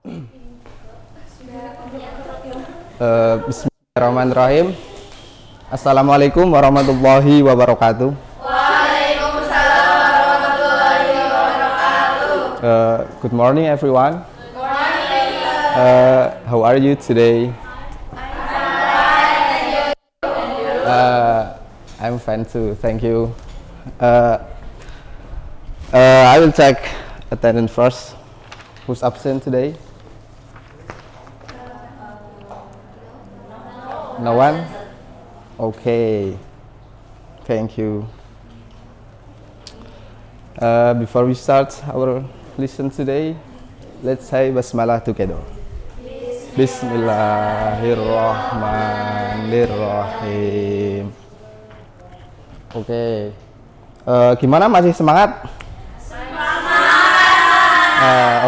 Bismillahirrahmanirrahim. Assalamualaikum warahmatullahi wabarakatuh. Waalaikumsalam warahmatullahi wabarakatuh. Good morning, everyone. Good morning. How are you today? I'm fine too. Thank you. I will check attendance first. Who's absent today? No one? Okay. Thank you. Before we start our lesson today, let's say basmalah together. Bismillahirrahmanirrahim. Oke. Gimana, masih semangat?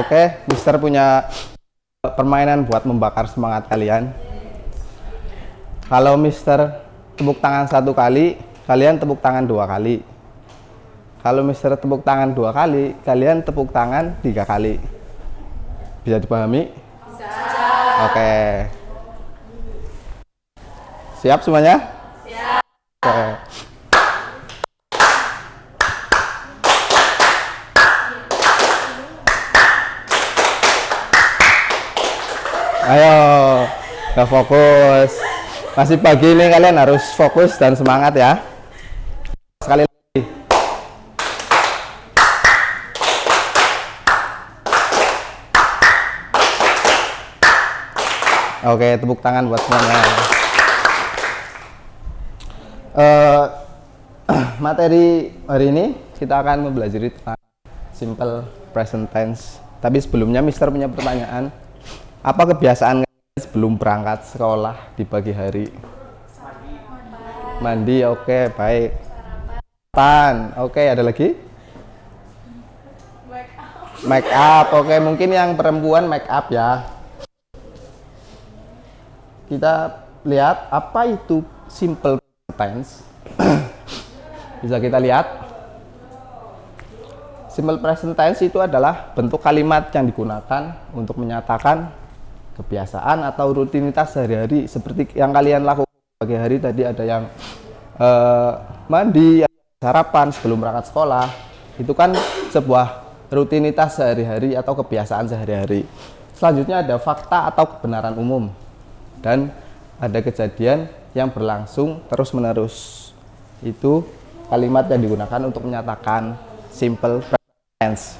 Oke, Mister punya permainan buat membakar semangat kalian. Kalau Mister tepuk tangan 1 kali, kalian tepuk tangan 2 kali. Kalau Mister tepuk tangan 2 kali, kalian tepuk tangan 3 kali. Bisa dipahami? Bisa. Oke. Siap semuanya? Siap. Oke. Ayo, gak fokus. Masih pagi ini, kalian harus fokus dan semangat ya. Sekali lagi. Oke, tepuk tangan buat semuanya. Materi hari ini kita akan mempelajari tentang simple present tense. Tapi sebelumnya Mister punya pertanyaan. Apa kebiasaan kalian sebelum berangkat sekolah di pagi hari? Mandi, oke, baik. Sarapan, oke, ada lagi? Make up, oke, mungkin yang perempuan make up ya. Kita lihat apa itu simple tense. Bisa kita lihat. Simple present tense itu adalah bentuk kalimat yang digunakan untuk menyatakan kebiasaan atau rutinitas sehari-hari seperti yang kalian lakukan pagi hari tadi. Ada yang mandi, sarapan sebelum berangkat sekolah. Itu kan sebuah rutinitas sehari-hari atau kebiasaan sehari-hari. Selanjutnya ada fakta atau kebenaran umum. Dan ada kejadian yang berlangsung terus-menerus. Itu kalimat yang digunakan untuk menyatakan simple present tense.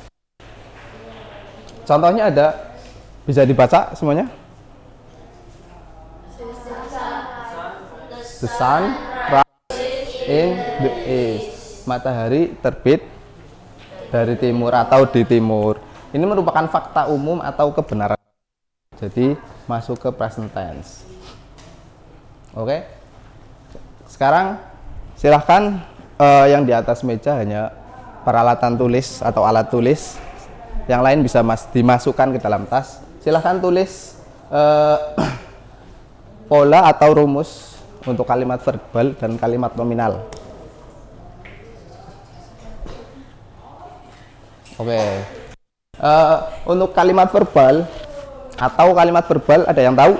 Contohnya ada, bisa dibaca semuanya? The sun rises in the east. Matahari terbit dari timur atau di timur. Ini merupakan fakta umum atau kebenaran. Jadi masuk ke present tense. Oke. Sekarang silahkan yang di atas meja hanya peralatan tulis atau alat tulis. Yang lain bisa dimasukkan ke dalam tas. Silahkan tulis pola atau rumus untuk kalimat verbal dan kalimat nominal. Oke. Untuk kalimat verbal ada yang tahu?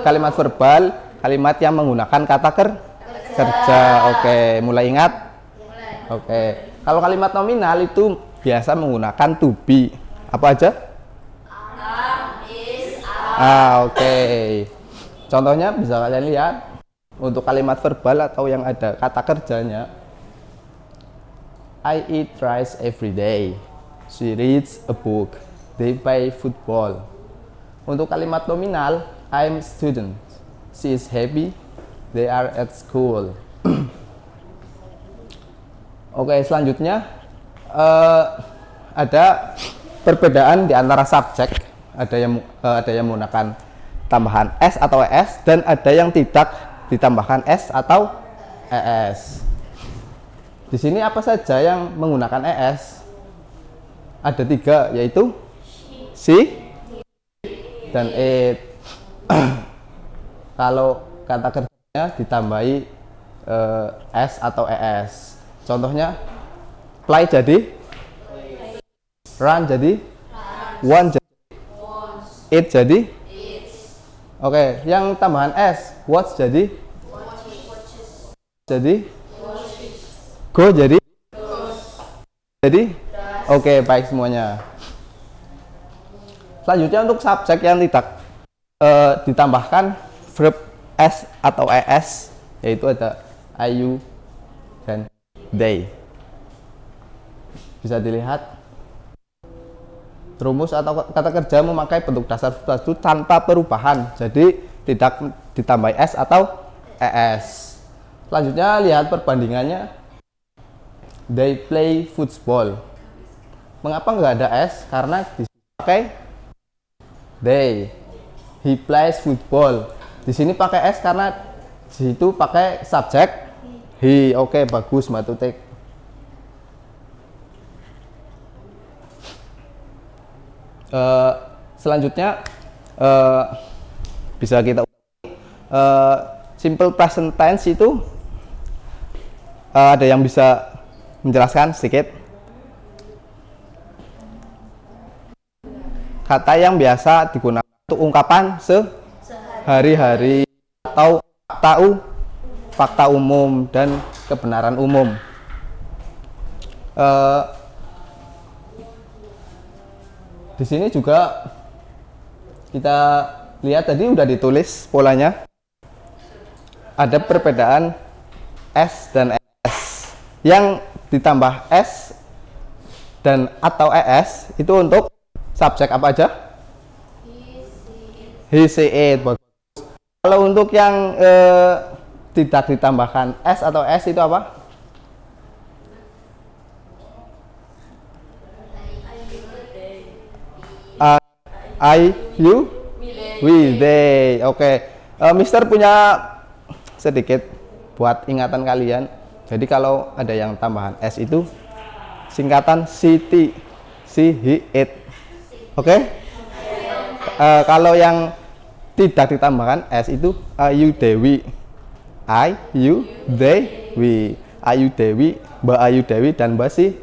Kalimat verbal, kalimat yang menggunakan kata kerja. Oke, mulai ingat? Oke. Kalau kalimat nominal itu biasa menggunakan to be. Apa aja? Oke. Contohnya bisa kalian lihat. Untuk kalimat verbal atau yang ada kata kerjanya, I eat rice every day. She reads a book. They play football. Untuk kalimat nominal, I'm student. She is happy. They are at school. Oke, selanjutnya ada perbedaan di antara subjek. Ada yang menggunakan tambahan s atau es, dan ada yang tidak ditambahkan s atau es. Di sini apa saja yang menggunakan es? Ada 3, yaitu she dan it. Kalau kata kerjanya ditambahi s atau es. Contohnya play jadi Run jadi want jadi eat jadi oke, yang tambahan S watch jadi go jadi oke, baik semuanya. Selanjutnya untuk subjek yang tidak ditambahkan verb S atau ES, yaitu ada I, you, dan they. Bisa dilihat rumus atau kata kerja memakai bentuk dasar itu tanpa perubahan, jadi tidak ditambah S atau ES. Selanjutnya lihat perbandingannya. They play football. Mengapa nggak ada S? Karena dipakai they. He plays football. Di sini pakai S karena di situ pakai subjek he. Oke, bagus Mbak Tutik. Selanjutnya bisa kita simple present tense itu ada yang bisa menjelaskan sedikit? Kata yang biasa digunakan untuk ungkapan sehari-hari atau fakta umum dan kebenaran umum. Di sini juga kita lihat tadi udah ditulis polanya. Ada perbedaan S dan ES. Yang ditambah S dan atau ES itu untuk subjek apa aja? He, she, it. Bagus. Kalau untuk yang tidak ditambahkan S atau S itu apa? I, you, we, they. Oke. Mister punya sedikit buat ingatan kalian. Jadi kalau ada yang tambahan S itu singkatan city, she, he, it. Oke? Kalau yang tidak ditambahkan S itu you, they, we. I, you, they, we. Ayu Dewi, Mbak Ayu Dewi, dan Mbak Si.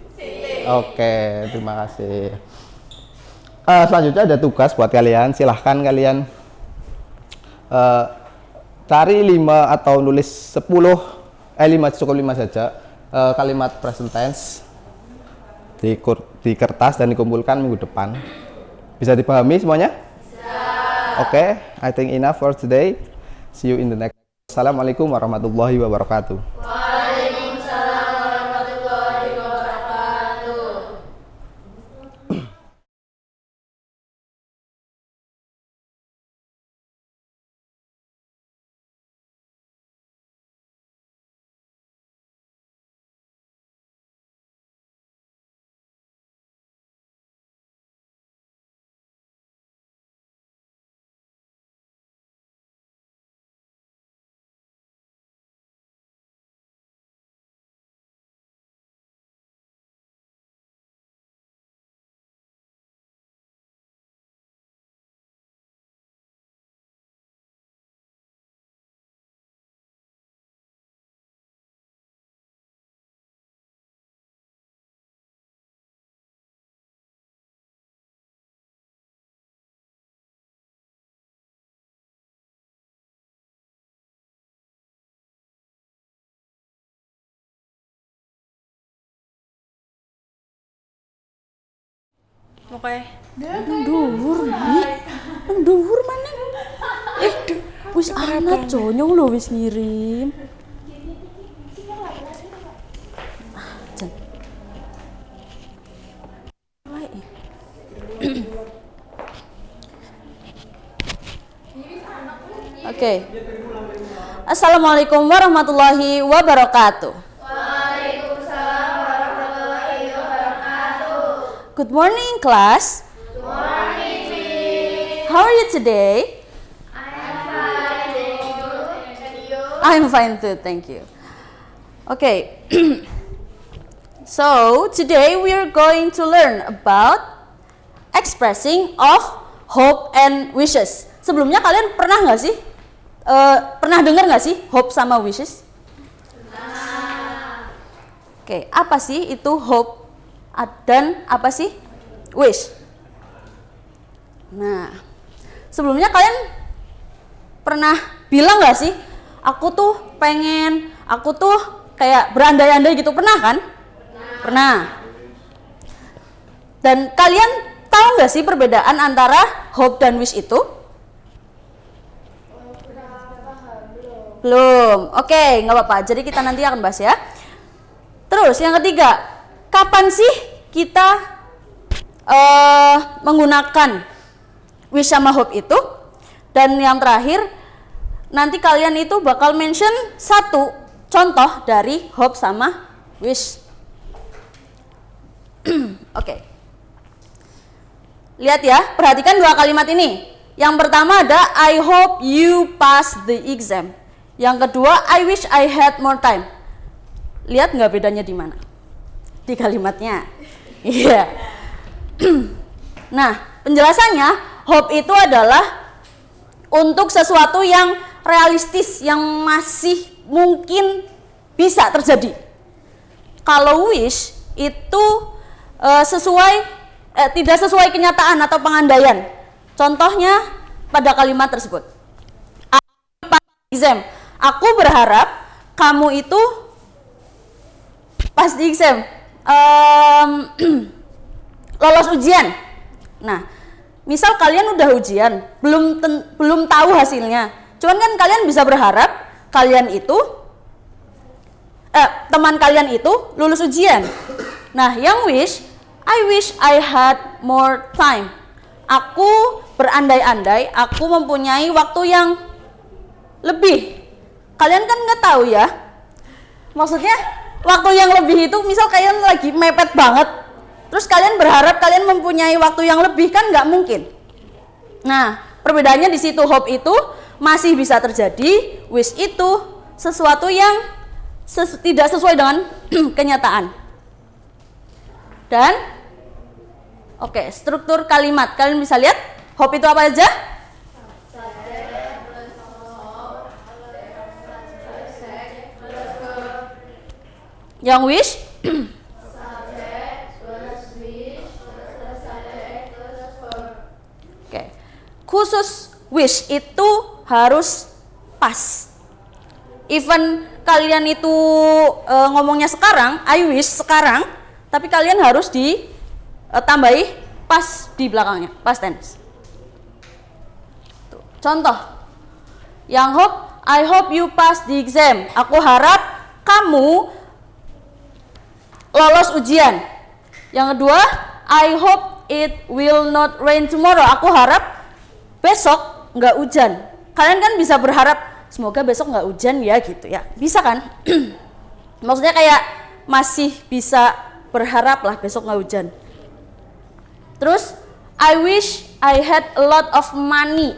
Oke, terima kasih. Selanjutnya ada tugas buat kalian. Silahkan kalian cari 5 atau nulis 10, 5 cukup 5 saja kalimat present tense di kertas dan dikumpulkan minggu depan. Bisa dipahami semuanya? Oke, I think enough for today. See you in the next. Assalamualaikum warahmatullahi wabarakatuh. Waalaikumsalam warahmatullahi wabarakatuh. Oke. Dhuwur, Bi. Dhuwur mana? Wis ana jonyong lho wis ngirim. Jan. Oke. Assalamualaikum warahmatullahi wabarakatuh. Waalaikumsalam warahmatullahi wabarakatuh. Good morning, class. Good morning, Miss. How are you today? I'm fine, thank you. And you? I'm fine too, thank you. Okay. So, today we are going to learn about expressing of hope and wishes. Sebelumnya kalian pernah nggak sih? Pernah dengar nggak sih hope sama wishes? Oke, apa sih itu hope dan apa sih wish. Nah, sebelumnya kalian pernah bilang nggak sih, aku tuh pengen, aku tuh kayak berandai-andai gitu, pernah kan? Pernah. Dan kalian tahu nggak sih perbedaan antara hope dan wish itu? Belum. Oke, nggak apa-apa. Jadi kita nanti akan bahas ya. Terus yang ketiga, kapan sih kita menggunakan wish sama hope itu? Dan yang terakhir, nanti kalian itu bakal mention satu contoh dari hope sama wish. Oke. Lihat ya, perhatikan dua kalimat ini. Yang pertama ada I hope you pass the exam. Yang kedua, I wish I had more time. Lihat nggak bedanya di mana? Di kalimatnya. Iya. Nah, penjelasannya, hope itu adalah untuk sesuatu yang realistis, yang masih mungkin bisa terjadi. Kalau wish itu tidak sesuai kenyataan atau pengandaian. Contohnya pada kalimat tersebut. Exam. Aku berharap kamu itu pas di exam lolos ujian. Nah, misal kalian udah ujian, belum tahu hasilnya. Cuman kan kalian bisa berharap kalian itu teman kalian itu lulus ujian. Nah, yang wish, I wish I had more time. Aku berandai-andai, aku mempunyai waktu yang lebih. Kalian kan nggak tahu ya, maksudnya waktu yang lebih itu misal kalian lagi mepet banget, terus kalian berharap kalian mempunyai waktu yang lebih, kan nggak mungkin. Nah, perbedaannya di situ. Hope itu masih bisa terjadi, wish itu sesuatu yang tidak sesuai dengan kenyataan. Dan oke, struktur kalimat kalian bisa lihat hope itu apa aja? Yang wish? Oke. Khusus wish itu harus pas. Even kalian itu ngomongnya sekarang, I wish sekarang, tapi kalian harus ditambahi pas di belakangnya, past tense. Tuh, contoh. Yang hope, I hope you pass the exam. Aku harap kamu lolos ujian. Yang kedua, I hope it will not rain tomorrow. Aku harap besok nggak hujan. Kalian kan bisa berharap semoga besok nggak hujan ya gitu ya. Bisa kan? Maksudnya kayak masih bisa berharap lah besok nggak hujan. Terus, I wish I had a lot of money.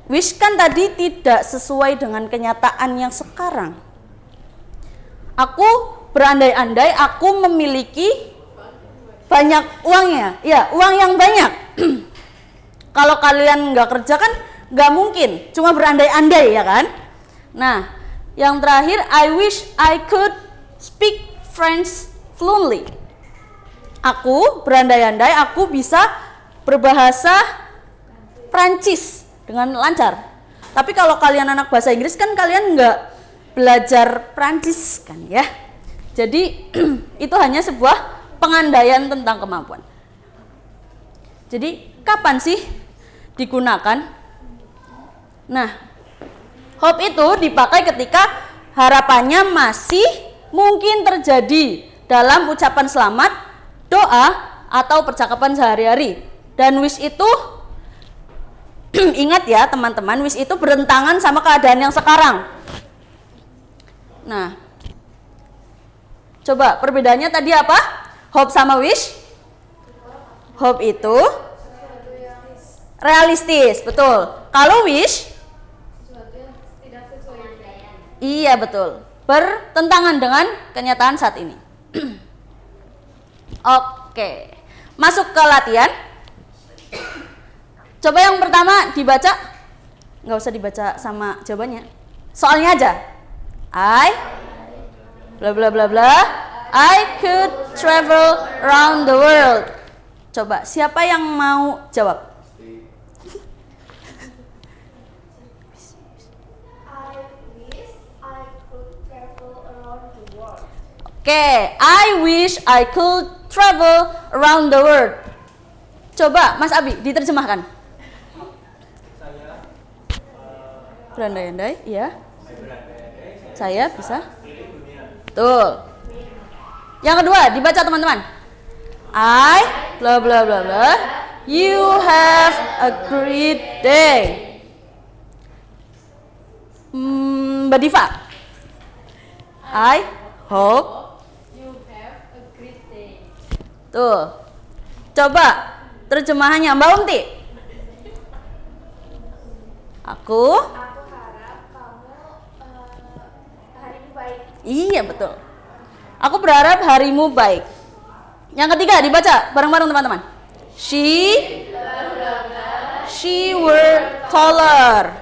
Wish kan tadi tidak sesuai dengan kenyataan yang sekarang. Aku berandai-andai aku memiliki banyak uangnya, ya uang yang banyak. Kalau kalian nggak kerja kan nggak mungkin, cuma berandai-andai ya kan. Nah, yang terakhir, I wish I could speak French fluently. Aku berandai-andai aku bisa berbahasa Prancis dengan lancar. Tapi kalau kalian anak bahasa Inggris kan kalian nggak belajar Prancis kan ya. Jadi itu hanya sebuah pengandaian tentang kemampuan. Jadi kapan sih digunakan? Nah, hope itu dipakai ketika harapannya masih mungkin terjadi dalam ucapan selamat, doa, atau percakapan sehari-hari. Dan wish itu ingat ya teman-teman, wish itu bertentangan sama keadaan yang sekarang. Nah, coba perbedaannya tadi apa? Hope sama wish? Hope itu realistis, betul. Kalau wish? Iya betul, bertentangan dengan kenyataan saat ini. Oke, masuk ke latihan. Coba yang pertama dibaca, nggak usah dibaca sama jawabannya. Soalnya aja. I bla bla bla bla. I could travel around the world. Coba, siapa yang mau jawab? I wish I could travel around the world. Oke, I wish I could travel around the world. Coba, Mas Abi, diterjemahkan. Berandai-andai, ya. Saya bisa. Tuh. Yang kedua, dibaca teman-teman. I, bla bla bla bla. You have a great day. Mbak Diva. I hope You have a great day. Tuh. Coba terjemahannya Mbak Unti. Aku Aku harap kamu hari ini baik. Iya betul. Aku berharap harimu baik. Yang ketiga dibaca bareng-bareng teman-teman. She were taller.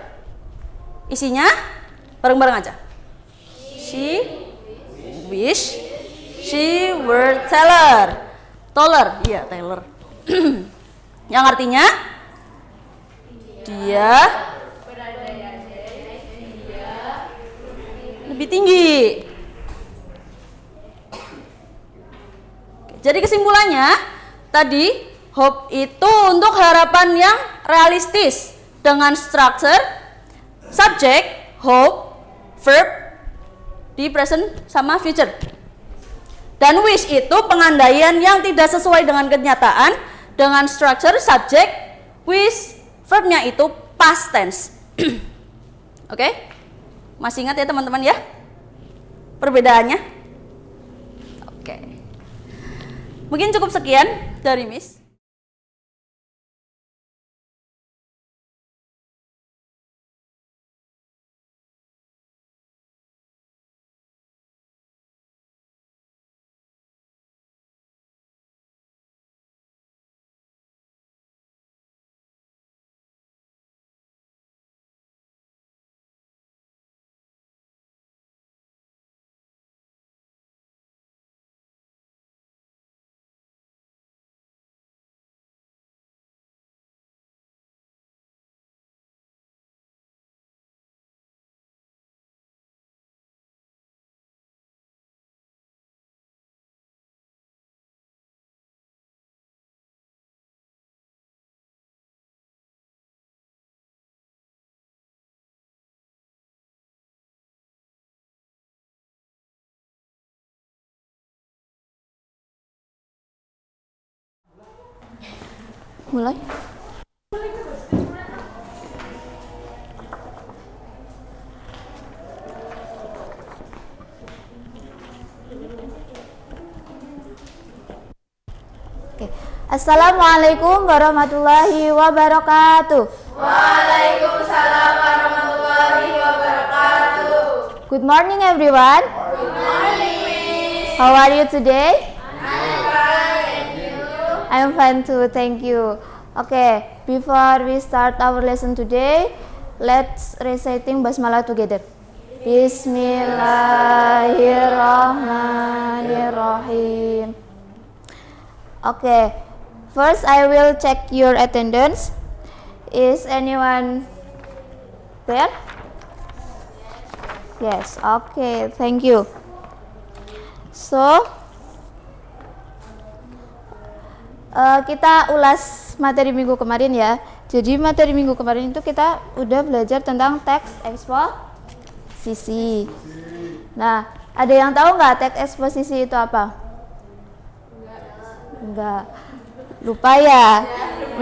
Isinya bareng-bareng aja. She wish she were taller. Taller, iya taller. Yang artinya dia lebih tinggi. Jadi kesimpulannya tadi hope itu untuk harapan yang realistis dengan structure, subject, hope, verb di present sama future. Dan wish itu pengandaian yang tidak sesuai dengan kenyataan dengan structure, subject, wish, verbnya itu past tense. Oke? Masih ingat ya teman-teman ya? Perbedaannya? Oke. Mungkin cukup sekian dari Miss. Mulai. Oke. Assalamualaikum warahmatullahi wabarakatuh. Waalaikumsalam warahmatullahi wabarakatuh. Good morning everyone. Good morning. How are you today? I'm fine and you? I'm fine too, thank you. Okay, before we start our lesson today, let's reciting basmalah together. Bismillahirrahmanirrahim. Okay, first I will check your attendance. Is anyone there? Yes, okay, thank you. So, kita ulas materi minggu kemarin ya. Jadi materi minggu kemarin itu kita udah belajar tentang teks eksposisi. Nah, ada yang tahu nggak teks eksposisi itu apa? Enggak. Lupa ya?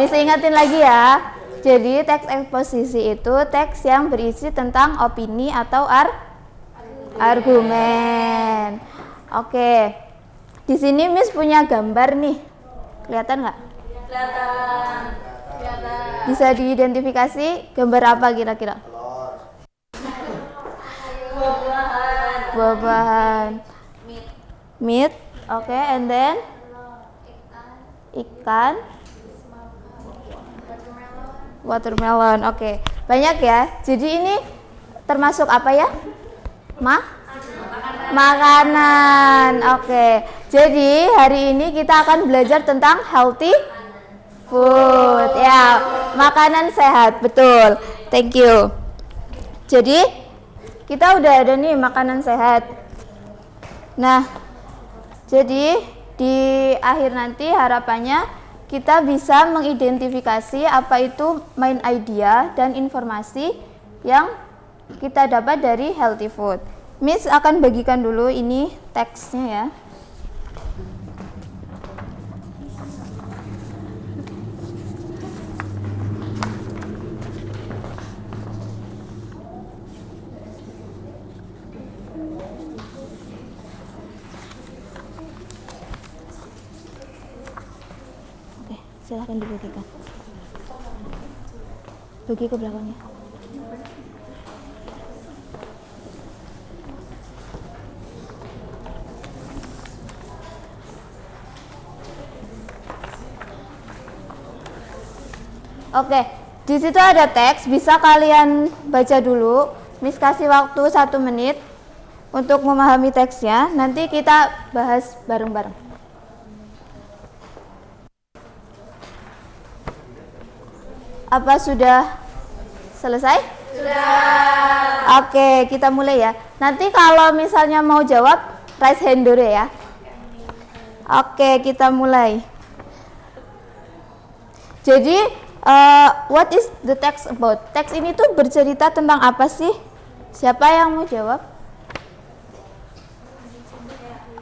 Miss ingatin lagi ya. Jadi teks eksposisi itu teks yang berisi tentang opini atau argumen. Oke. Di sini Miss punya gambar nih. Kelihatan nggak? Kelihatan. Bisa diidentifikasi gambar apa kira-kira? Buah-buahan. Meat. Oke, and then ikan. Watermelon. Oke. Banyak ya. Jadi ini termasuk apa ya? Makanan. Oke. Jadi hari ini kita akan belajar tentang healthy food. Ya, makanan sehat, betul. Thank you. Jadi, kita udah ada nih makanan sehat. Nah, jadi di akhir nanti harapannya kita bisa mengidentifikasi apa itu main idea dan informasi yang kita dapat dari healthy food. Miss akan bagikan dulu ini teksnya ya. Oke, silahkan dibagikan. Bagi ke belakangnya. Oke, di situ ada teks, bisa kalian baca dulu. Miss kasih waktu 1 menit untuk memahami teksnya. Nanti kita bahas bareng-bareng. Apa sudah selesai? Sudah. Oke, kita mulai ya. Nanti kalau misalnya mau jawab, raise hand dulu ya. Oke, kita mulai. Jadi, what is the text about? Teks ini tuh bercerita tentang apa sih? Siapa yang mau jawab?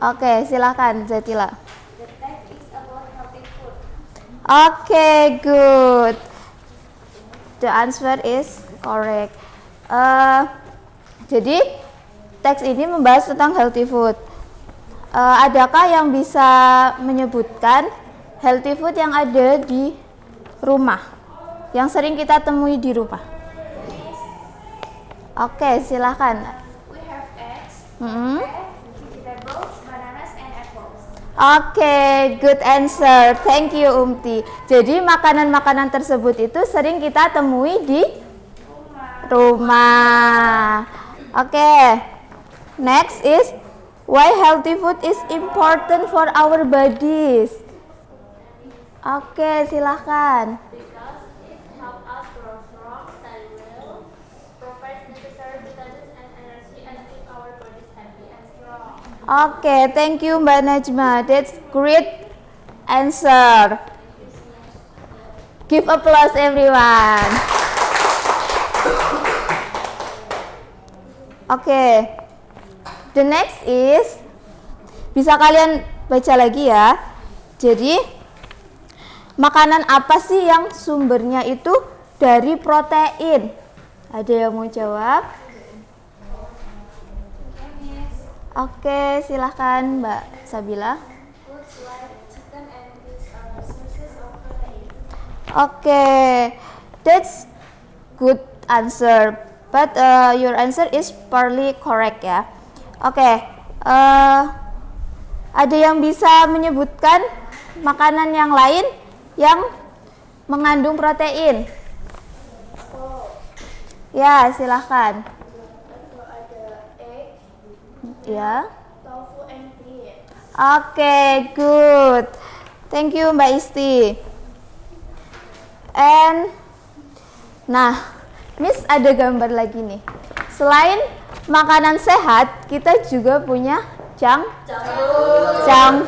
Oke, silakan Zatila. The text is about healthy food. Oke, good. The answer is correct. Jadi teks ini membahas tentang healthy food. Adakah yang bisa menyebutkan healthy food yang ada di rumah, yang sering kita temui di rumah? Oke, silakan. We have eggs, Mm-hmm. vegetables, bananas, and apples. Oke, good answer. Thank you, Umti. Jadi makanan-makanan tersebut itu sering kita temui di rumah. Oke. Next is why healthy food is important for our bodies. Oke, silahkan. Because it helps us grow strong, study well, provides necessary vitamins and energy, and keep our bodies happy and strong. Oke, thank you Mbak Najma. That's great answer. Give applause everyone. Oke. The next is, bisa kalian baca lagi ya. Jadi makanan apa sih yang sumbernya itu dari protein? Ada yang mau jawab? Oke, silahkan Mbak Sabila. Foods like chicken and fish are sources of protein. Oke, that's good answer. But your answer is partly correct ya. Oke, ada yang bisa menyebutkan makanan yang lain yang mengandung protein? Ya, silahkan. Itu ada egg, Ya. tofu, and beef. Oke, good. Thank you Mbak Isti. And nah, Miss ada gambar lagi nih. Selain makanan sehat, kita juga punya junk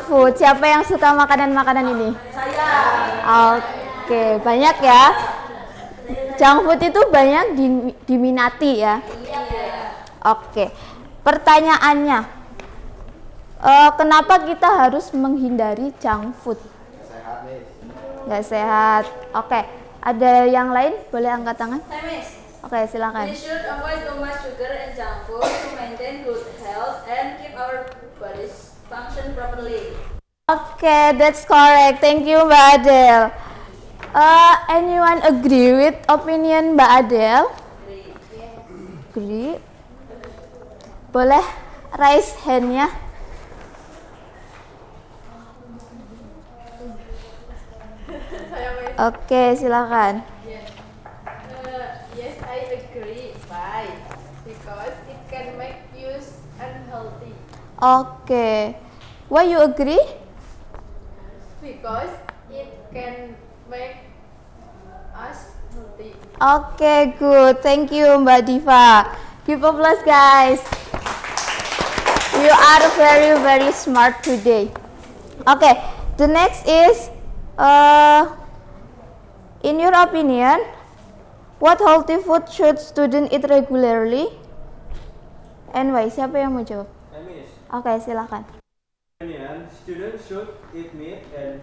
food. Siapa yang suka makanan-makanan ini? Saya. Oke, banyak ya. Junk food itu banyak diminati ya. Oke, pertanyaannya, kenapa kita harus menghindari junk food? Nggak sehat. Oke, ada yang lain? Boleh angkat tangan? Miss, Oke, silakan. we should avoid too much sugar and junk food to maintain good health and keep our bodies function properly. Oke, that's correct. Thank you, Mbak Adel. Anyone agree with opinion Mbak Adel? Agree. Boleh raise hand-nya. Oke, silakan. Yes, I agree. Why? Because it can make you unhealthy. Oke. Why you agree? Because it can make us healthy. Okay, good. Thank you, Mbak Diva. Give applause, guys. You are very, very smart today. Okay, the next is, in your opinion, what healthy food should student eat regularly? And why? Siapa yang mau jawab? Oke, silakan. Students should eat meat and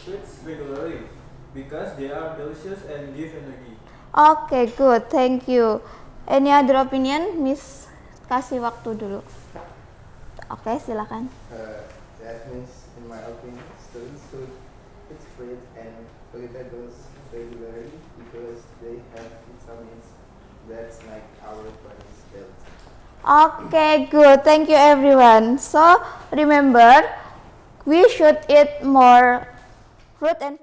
sweets regularly because they are delicious and give energy. Okay, good. Thank you. Any other opinion? Miss, kasih waktu dulu. Oke, silakan. That means, in my opinion, students should eat fruit and vegetables regularly because they have vitamins that make our bodies healthy. Okay, good. Thank you, everyone. So, remember, we should eat more fruit and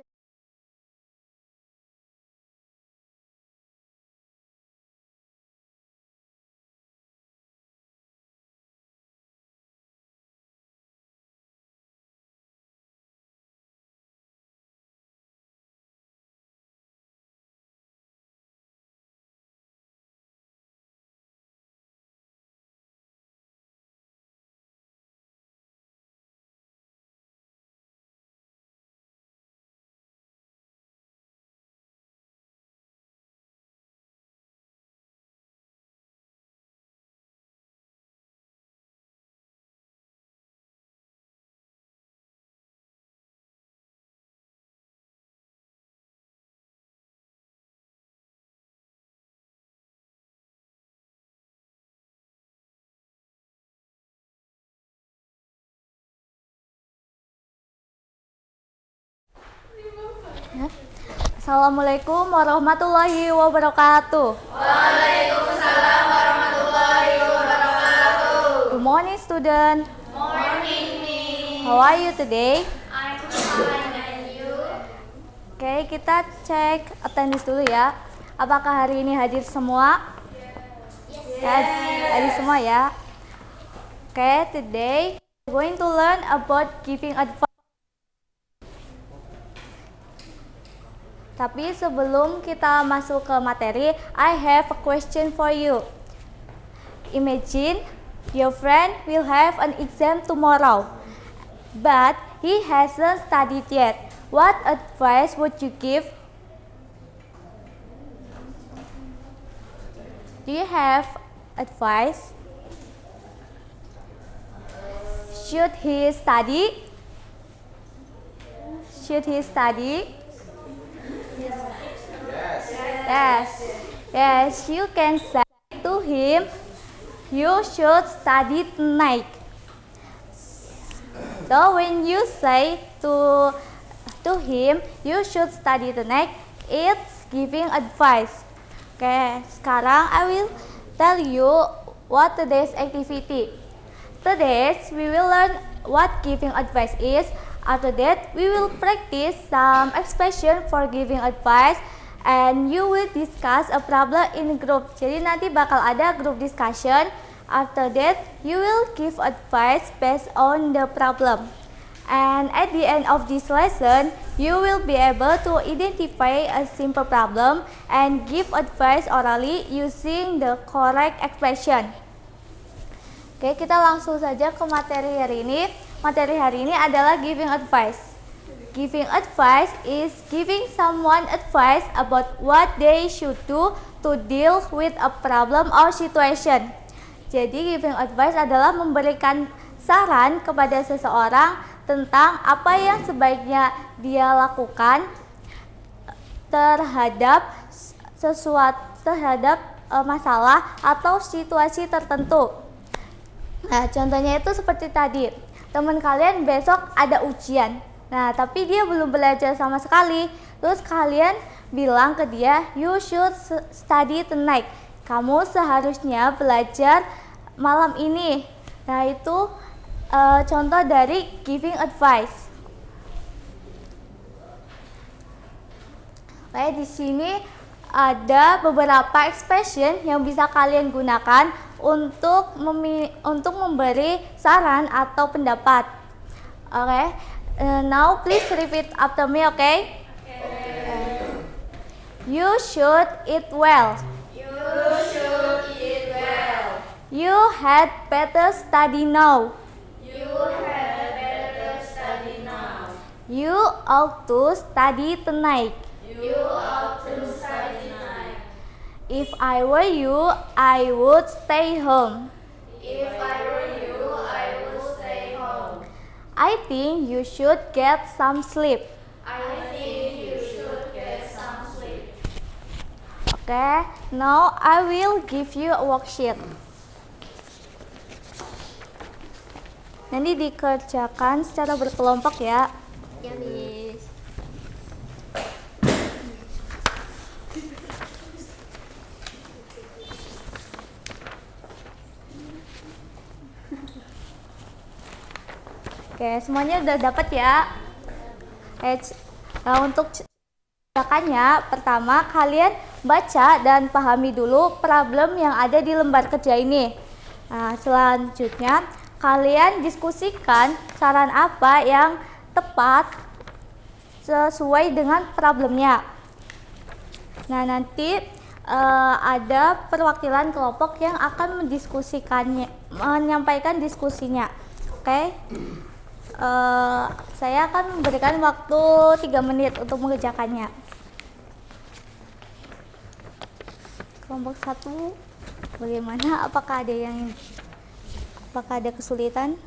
Assalamualaikum warahmatullahi wabarakatuh. Waalaikumsalam warahmatullahi wabarakatuh. Good morning, student. Morning, Miss. How are you today? I'm fine, and you? Oke, kita cek attendance dulu ya. Apakah hari ini hadir semua? Yes. Hadir semua ya. Oke, today we're going to learn about giving advice. Tapi sebelum kita masuk ke materi, I have a question for you. Imagine your friend will have an exam tomorrow, but he hasn't studied yet. What advice would you give? Do you have advice? Should he study? Should he study? Yes, you can say to him, you should study tonight. So when you say to him, you should study tonight, it's giving advice. Okay, sekarang I will tell you what today's activity. Today we will learn what giving advice is. After that, we will practice some expression for giving advice, and you will discuss a problem in group. Jadi nanti bakal ada group discussion. After that, you will give advice based on the problem. And at the end of this lesson, you will be able to identify a simple problem and give advice orally using the correct expression. Oke, kita langsung saja ke materi hari ini. Materi hari ini adalah giving advice. Giving advice is giving someone advice about what they should do to deal with a problem or situation. Jadi giving advice adalah memberikan saran kepada seseorang tentang apa yang sebaiknya dia lakukan terhadap masalah atau situasi tertentu. Nah, contohnya itu seperti tadi. Teman kalian besok ada ujian. Nah, tapi dia belum belajar sama sekali. Terus kalian bilang ke dia, you should study tonight. Kamu seharusnya belajar malam ini. Nah, itu contoh dari giving advice. Oke, di sini ada beberapa expression yang bisa kalian gunakan untuk memberi saran atau pendapat. Oke, now please repeat after me, okay? You should eat well. You had better study now. You ought to study tonight. If I were you, I would stay home. I think you should get some sleep. Okay, now I will give you a worksheet. Nanti dikerjakan secara berkelompok ya. Ya, Miss. Oke, semuanya udah dapat ya. Nah, untuk kerjakannya, pertama kalian baca dan pahami dulu problem yang ada di lembar kerja ini. Nah, selanjutnya kalian diskusikan saran apa yang tepat sesuai dengan problemnya. Nah, nanti ada perwakilan kelompok yang akan menyampaikan diskusinya. Oke? Saya akan memberikan waktu 3 menit untuk mengerjakannya. Kelompok 1, bagaimana? Apakah ada kesulitan?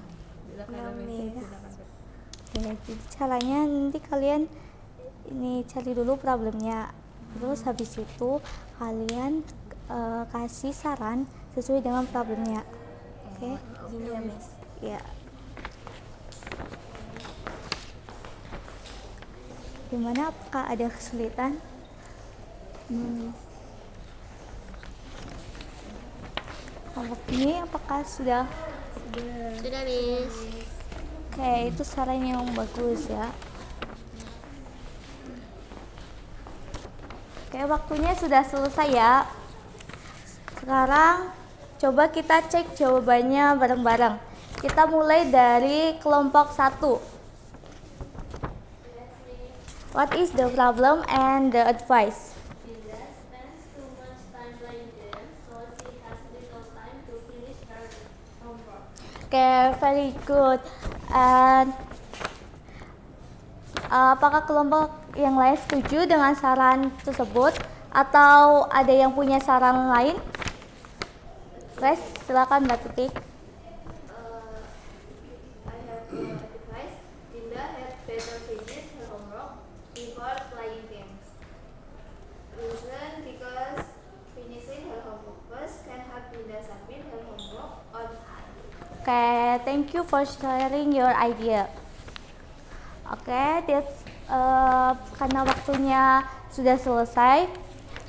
Ya, jadi caranya nanti kalian ini cari dulu problemnya. Terus habis itu kalian kasih saran sesuai dengan problemnya. Oke? Ya. Gimana, apakah ada kesulitan? Kelompok ini apakah sudah? Sudah, Miss. Oke, itu saran yang bagus ya. Oke, waktunya sudah selesai ya. Sekarang coba kita cek jawabannya bareng-bareng. Kita mulai dari kelompok 1. What is the problem and the advice? Linda spends too much time playing games, so she has little time to finish her homework. Okay, very good. And apakah kelompok yang lain setuju dengan saran tersebut atau ada yang punya saran lain? Guys, silakan Mbak Titik. I have advice. Linda had better finish her homework before playing games. Reason because finishing her homework first can help Linda submit her homework on time. Okay, thank you for sharing your idea. Okay, that's karena waktunya sudah selesai.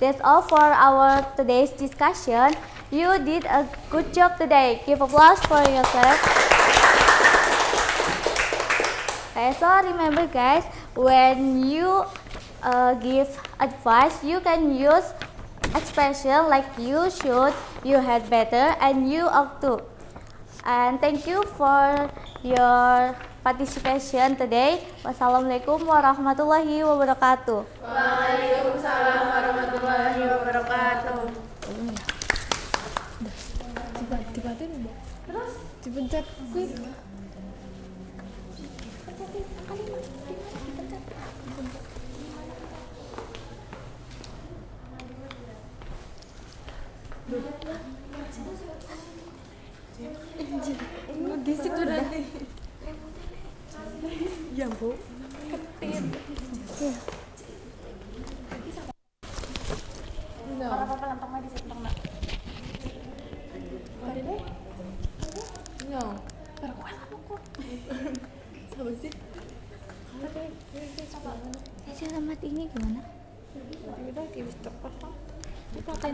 That's all for our today's discussion. You did a good job today. Give applause for yourself. Okay, so remember guys, when you give advice, you can use expression like you should, you had better, and you ought to. And thank you for your participation today. Wassalamualaikum warahmatullahi wabarakatuh. Waalaikumsalam warahmatullahi wabarakatuh. Dipencet. Di situ nanti. Ya, Bu. Ketin. Para pelantang di situ, Nak. Hari ini? No. Para kuat apa kok? Sama sih. Alamat ini gimana? Kita kibis tepat. Kita akan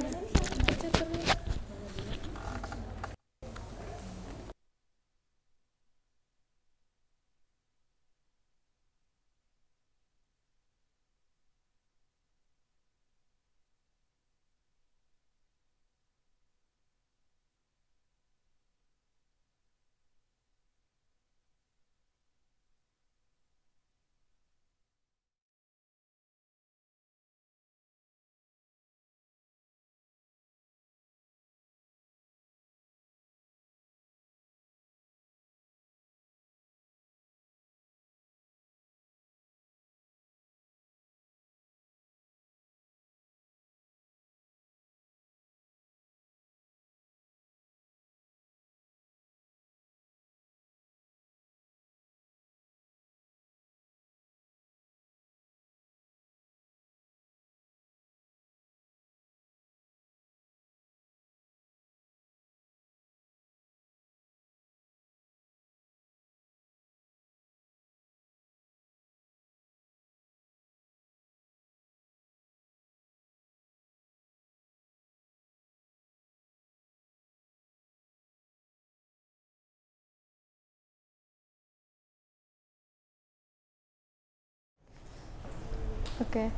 Oke.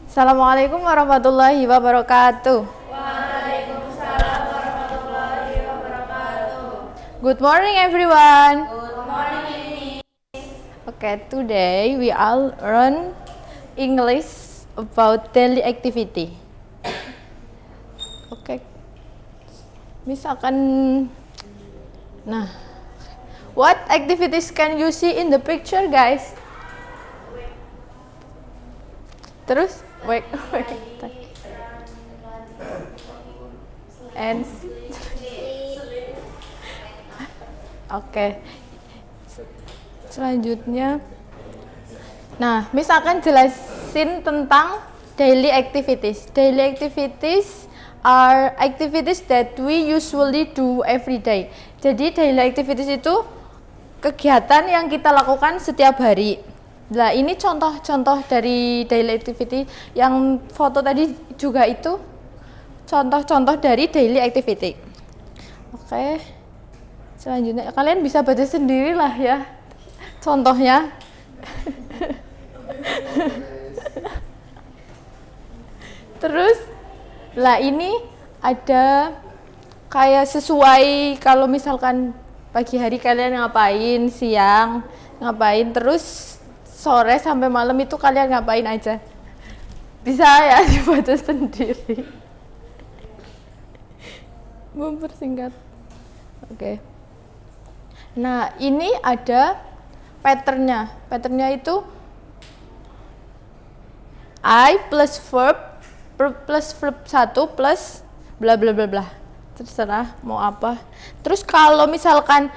Assalamualaikum warahmatullahi wabarakatuh. Waalaikumsalam warahmatullahi wabarakatuh. Good morning everyone. Good morning. Okay, today we all learn English about daily activity. Oke. Misalkan what activities can you see in the picture, guys? Terus wake and oke. Selanjutnya, misalkan jelasin tentang daily activities. Daily activities are activities that we usually do every day. Jadi daily activities itu kegiatan yang kita lakukan setiap hari. Nah, ini contoh-contoh dari daily activity. Yang foto tadi juga itu contoh-contoh dari daily activity. Oke. Selanjutnya kalian bisa baca sendiri lah ya contohnya. Terus lah ini ada kayak sesuai kalau misalkan pagi hari kalian ngapain, siang ngapain, terus sore sampai malam itu kalian ngapain aja. Bisa ya dibaca sendiri. Mempersingkat. Oke. Nah, ini ada patternnya. Patternnya itu I plus verb 1 plus bla bla bla bla. Terserah mau apa. Terus kalau misalkan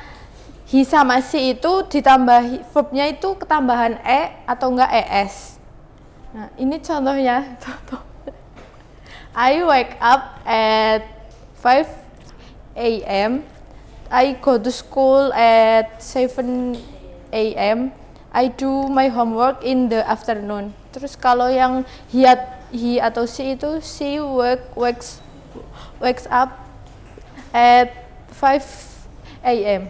he sama si itu ditambah verbnya itu ketambahan e atau enggak es. Nah, ini contohnya. I wake up at 5 a.m. I go to school at 7 a.m. I do my homework in the afternoon. Terus kalau yang he atau she itu she wakes up at 5 a.m.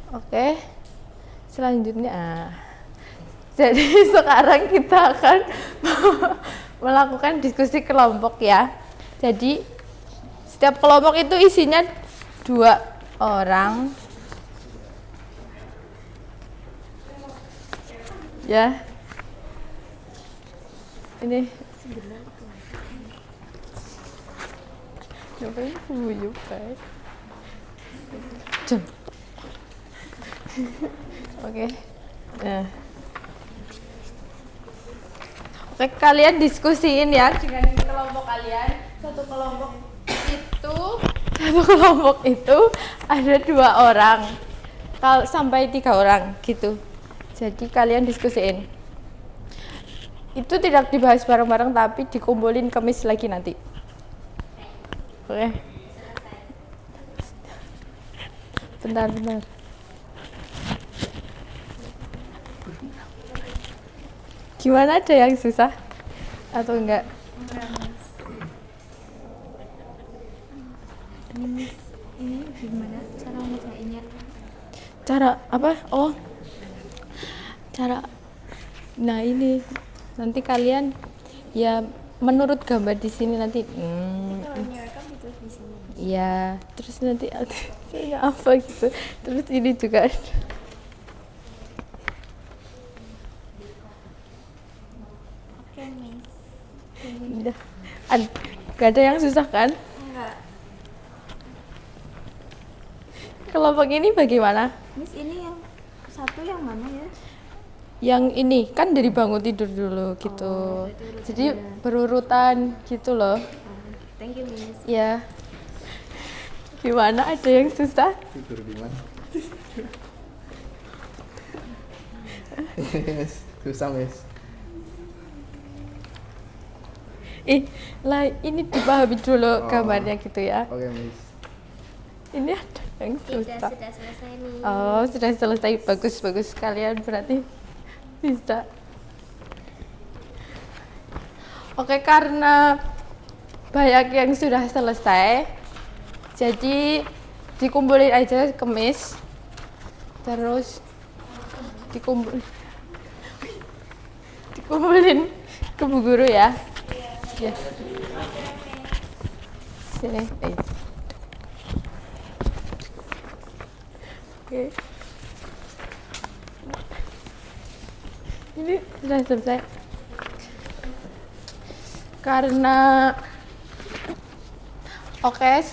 Oke. Selanjutnya jadi sekarang kita akan melakukan diskusi kelompok ya. Jadi setiap kelompok itu isinya 2 orang. Ya. Ini ngapain buyuk guys? Oke. Nah. Oke, kalian diskusiin ya dengan kelompok kalian. Satu kelompok itu ada 2 orang. Sampai 3 orang gitu. Jadi kalian diskusiin. Itu tidak dibahas bareng-bareng tapi dikumpulin Kamis lagi nanti. Oke. Bentar. Gimana, ada yang susah atau enggak? Ini gimana cara ngerjainnya? Cara apa? Oh. Nah, ini nanti kalian ya menurut gambar di sini nanti iya, terus nanti artinya apa gitu. Terus ini juga ada. Oke, Miss. Udah. Gak ada yang susah kan? Enggak. Kelompok ini bagaimana? Miss, ini yang satu yang mana ya? Yang ini kan dari bangun tidur dulu gitu. Jadi berurutan gitu loh. Thank you, Miss. Ya. Gimana, ada yang susah? Tidur di mana? Susah, Miss. Lah ini dipahami dulu gambarnya gitu ya. Oke, Miss. Ini ada yang susah. Sudah selesai nih. Oh, sudah selesai. Bagus kalian berarti bisa. Oke, karena banyak yang sudah selesai, jadi dikumpulin aja Kamis. Terus dikumpulin. kumpulin ke Bu Guru ya. Ya. Sini. Oke. Ini sudah selesai. Karena oke,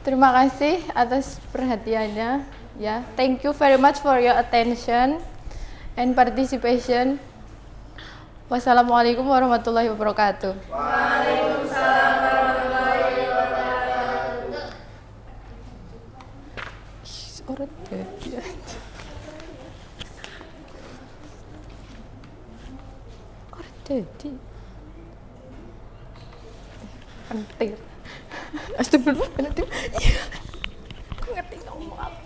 terima kasih atas perhatiannya ya. Thank you very much for your attention and participation. Wassalamualaikum warahmatullahi wabarakatuh. Waalaikumsalam warahmatullahi wabarakatuh. Orang jadi aja. Orang jadi. Penting. Astagfirullahaladzim. Aku ngerti ngomong apa.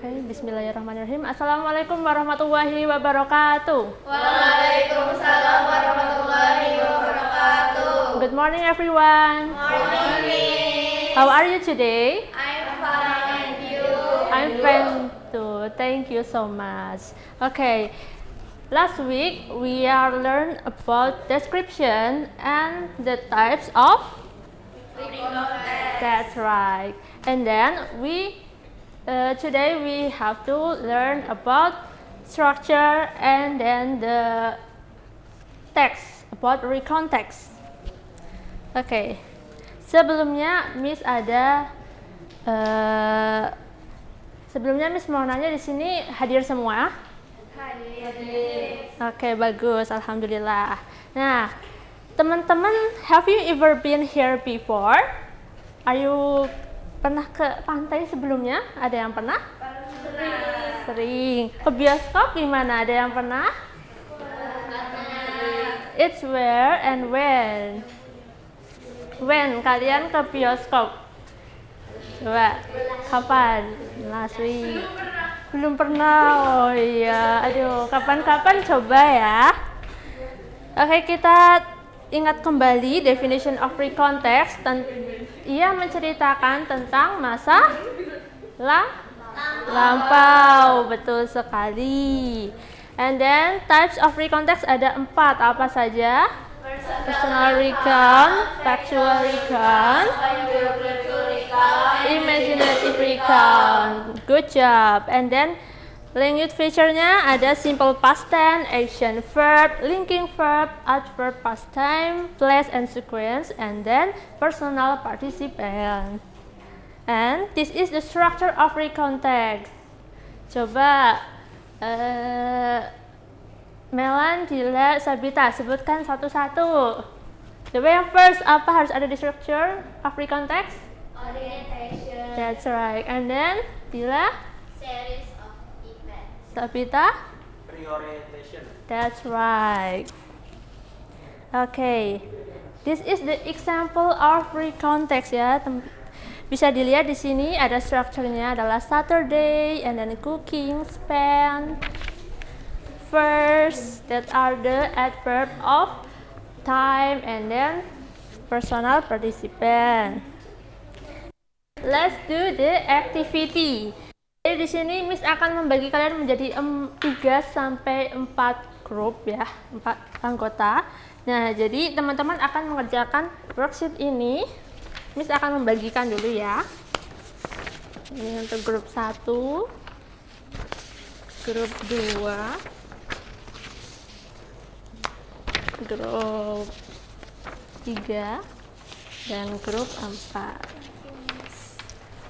Bismillahirrahmanirrahim. Assalamualaikum warahmatullahi wabarakatuh. Waalaikumsalam warahmatullahi wabarakatuh. Good morning, everyone. Morning. How are you today? I'm fine and you? I'm fine too. Thank you so much. Okay. Last week we are learned about description and the types of. That's right. And then today we have to learn about structure and then the text, about recount text. Oke, sebelumnya Miss mau nanya di sini hadir semua? Hadir. Oke, bagus, alhamdulillah. Nah, teman-teman, have you ever been here before? Are you pernah ke pantai sebelumnya? Ada yang pernah? Pernah. sering. Ke bioskop gimana? Ada yang pernah? It's where and when. When kalian ke bioskop? Coba, kapan? Last week. Belum pernah. Oh iya, aduh, kapan-kapan coba ya. Oke, kita ingat kembali definition of free context. Ia menceritakan tentang masa lampau, betul sekali. And then types of free context ada 4, apa saja? Personal recount, factual recount, imaginative recount. Good job. And then language feature-nya ada simple past tense, action verb, linking verb, adverb past time, place and sequence, and then personal participant. And this is the structure of free context. Coba Melan, Dila, Sabita sebutkan satu-satu. Coba yang first, apa harus ada di structure of free context? Orientation. That's right. And then Dila, Series of events. Sabita, Reorientation. that's right. Okay, this is the example of free context ya. Bisa dilihat di sini ada strukturnya adalah Saturday, and then cooking, spend, first, that are the adverb of time, and then personal participant. Let's do the activity. Jadi di sini Miss akan membagi kalian menjadi 3 sampai 4 grup ya, 4 anggota. Nah, jadi teman-teman akan mengerjakan worksheet ini. Miss akan membagikan dulu ya. Ini untuk grup 1, grup 2, grup 3, dan grup 4.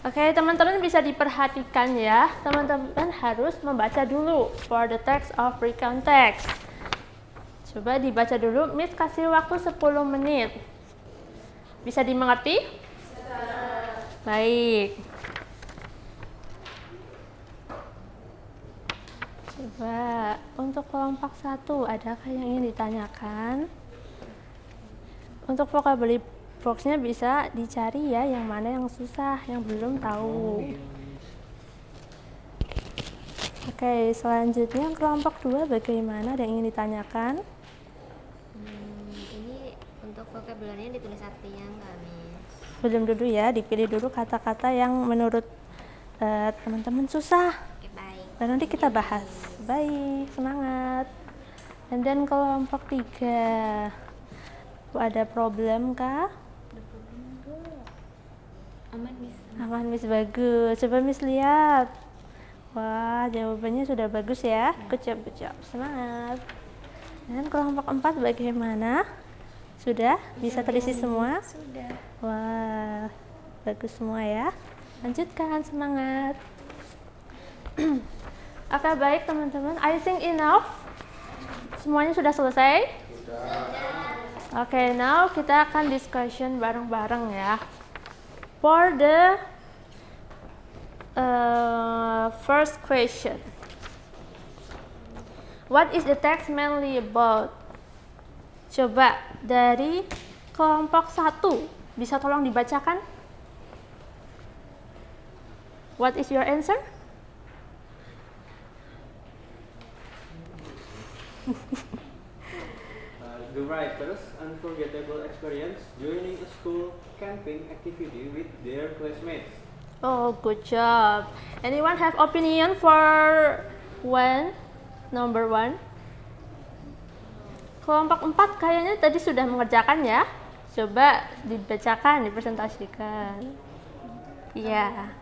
Oke, teman-teman bisa diperhatikan ya. Teman-teman harus membaca dulu for the text of free context. Coba dibaca dulu. Miss kasih waktu 10 menit. Bisa dimengerti? Baik. Coba untuk kelompok 1, adakah yang ingin ditanyakan? Untuk vocabulary box-nya bisa dicari ya, yang mana yang susah, yang belum tahu. Oke, selanjutnya kelompok 2 bagaimana? Ada yang ingin ditanyakan? Ini untuk vocabulary-nya ditulis artinya nggak, Miss? Belum dulu ya, dipilih dulu kata-kata yang menurut teman-teman susah. Oke, baik. Baru nanti kita bahas. Baik, semangat. And then kelompok 3. Ada problem kah? Aman, Miss. Aman, Miss, bagus. Coba Miss lihat. Wah, jawabannya sudah bagus ya. Good job, good job. Semangat. Dan kelompok 4 bagaimana? Sudah? Bisa terisi semua? Sudah. Wah, bagus semua ya. Lanjutkan, semangat. Oke, baik teman-teman. I think enough. Semuanya sudah selesai? Sudah. Oke, now kita akan discussion bareng-bareng ya. For the first question, what is the text mainly about? Coba dari kelompok 1, bisa tolong dibacakan? What is your answer? The writer's unforgettable experience joining a school camping activity with their classmates. Oh, good job. Anyone have opinion for number 1? Kelompok 4 kayaknya tadi sudah mengerjakan ya. Coba dibacakan, dipresentasikan. Iya.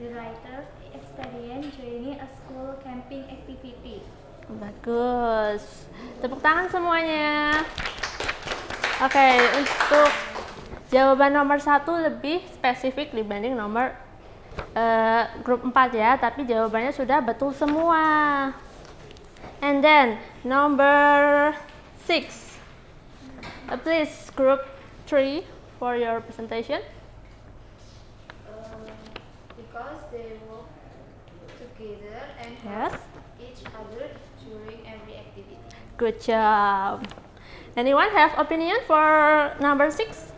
The writer's experience joining a school camping activity. Bagus. Tepuk tangan semuanya. Oke, untuk jawaban nomor 1 lebih spesifik dibanding nomor grup 4 ya, tapi jawabannya sudah betul semua. And then number 6. Please group 3 for your presentation. Because they walk together together and Yes. help each other during every activity. Good job. Anyone have opinion for number 6?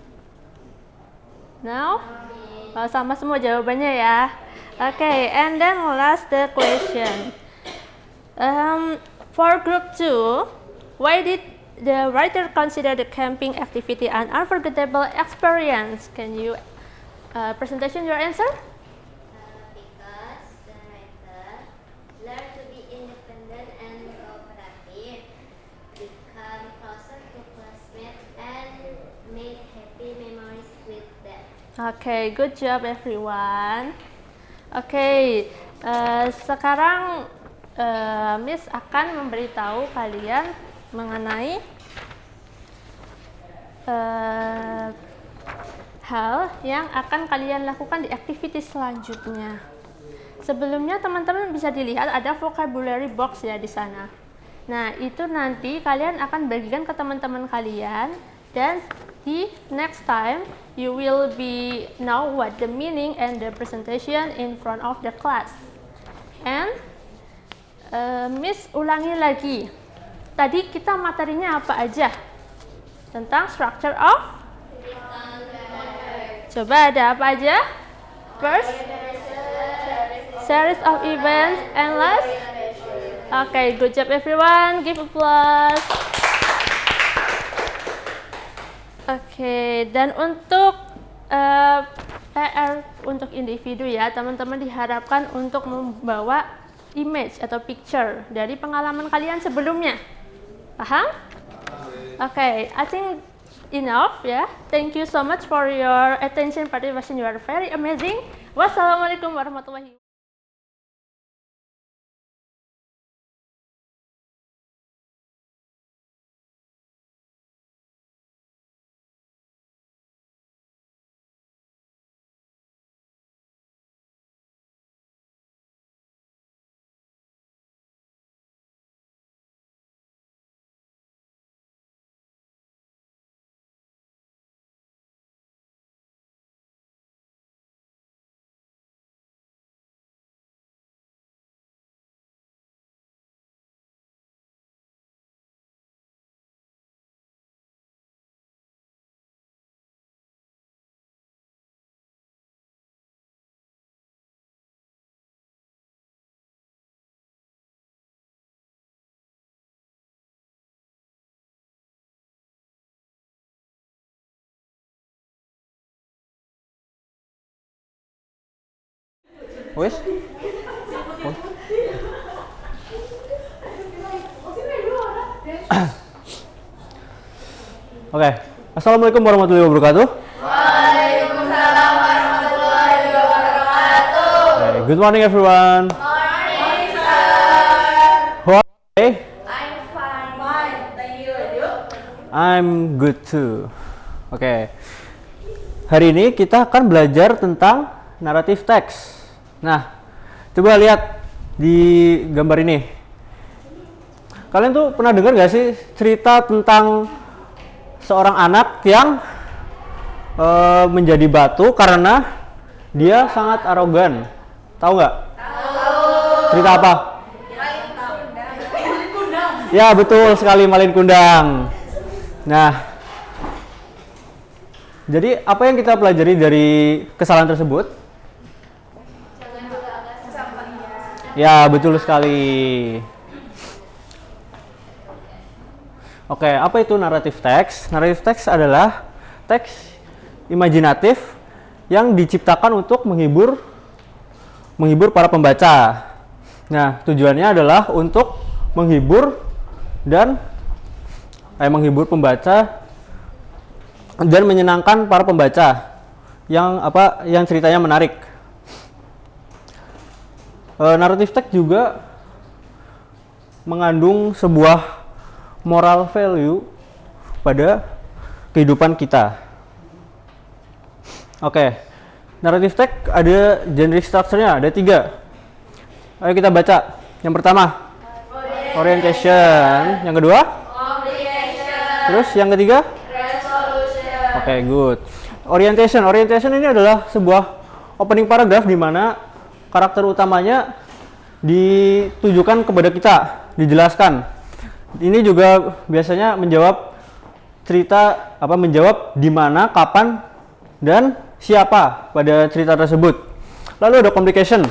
No? Oh, sama semua jawabannya ya. Okay, and then last the question. For group 2, why did the writer consider the camping activity an unforgettable experience? Can you presentation your answer? Because the writer learned to be independent and cooperative, become closer to classmates, and made happy memories with them. Okay, good job everyone. Okay, sekarang Miss akan memberitahu kalian mengenai hal yang akan kalian lakukan di activity selanjutnya. Sebelumnya teman-teman bisa dilihat ada vocabulary box ya di sana. Nah, itu nanti kalian akan bagikan ke teman-teman kalian, dan di next time you will be know what the meaning and the presentation in front of the class. And Miss ulangi lagi. Tadi kita materinya apa aja? Tentang structure of? Coba ada apa aja? First, series of events, and last? Okay, good job everyone. Give applause. Okay, dan untuk PR untuk individu ya, teman-teman diharapkan untuk membawa image atau picture dari pengalaman kalian sebelumnya. Paham? Okay, I think enough ya. Thank you so much for your attention participation. You are very amazing. Wassalamualaikum warahmatullahi wabarakatuh. Wes? Oke, Assalamualaikum warahmatullahi wabarakatuh. Waalaikumsalam warahmatullahi wabarakatuh. Okay, good morning everyone. Morning, sir. How are you? I'm fine. Fine. Thank you. And you? I'm good too. Oke. Hari ini kita akan belajar tentang narrative text. Nah, coba lihat di gambar ini. Kalian tuh pernah dengar nggak sih cerita tentang seorang anak yang menjadi batu karena dia sangat arogan? Tahu nggak? Tahu. Cerita apa? Malin kundang. Ya, betul sekali, Malin Kundang. Nah, jadi apa yang kita pelajari dari kesalahan tersebut? Ya, betul sekali. Oke, apa itu narrative text? Narrative text adalah teks imajinatif yang diciptakan untuk menghibur para pembaca. Nah, tujuannya adalah untuk menghibur pembaca dan menyenangkan para pembaca yang ceritanya menarik. Narrative text juga mengandung sebuah moral value pada kehidupan kita. Oke, narrative text ada generic structure-nya, ada 3. Ayo kita baca. Yang pertama, orientation. Yang kedua, complication. Terus yang ketiga, resolution. Oke, good. Orientation ini adalah sebuah opening paragraph di mana karakter utamanya ditujukan kepada kita, dijelaskan. Ini juga biasanya menjawab menjawab di mana, kapan, dan siapa pada cerita tersebut. Lalu ada complication.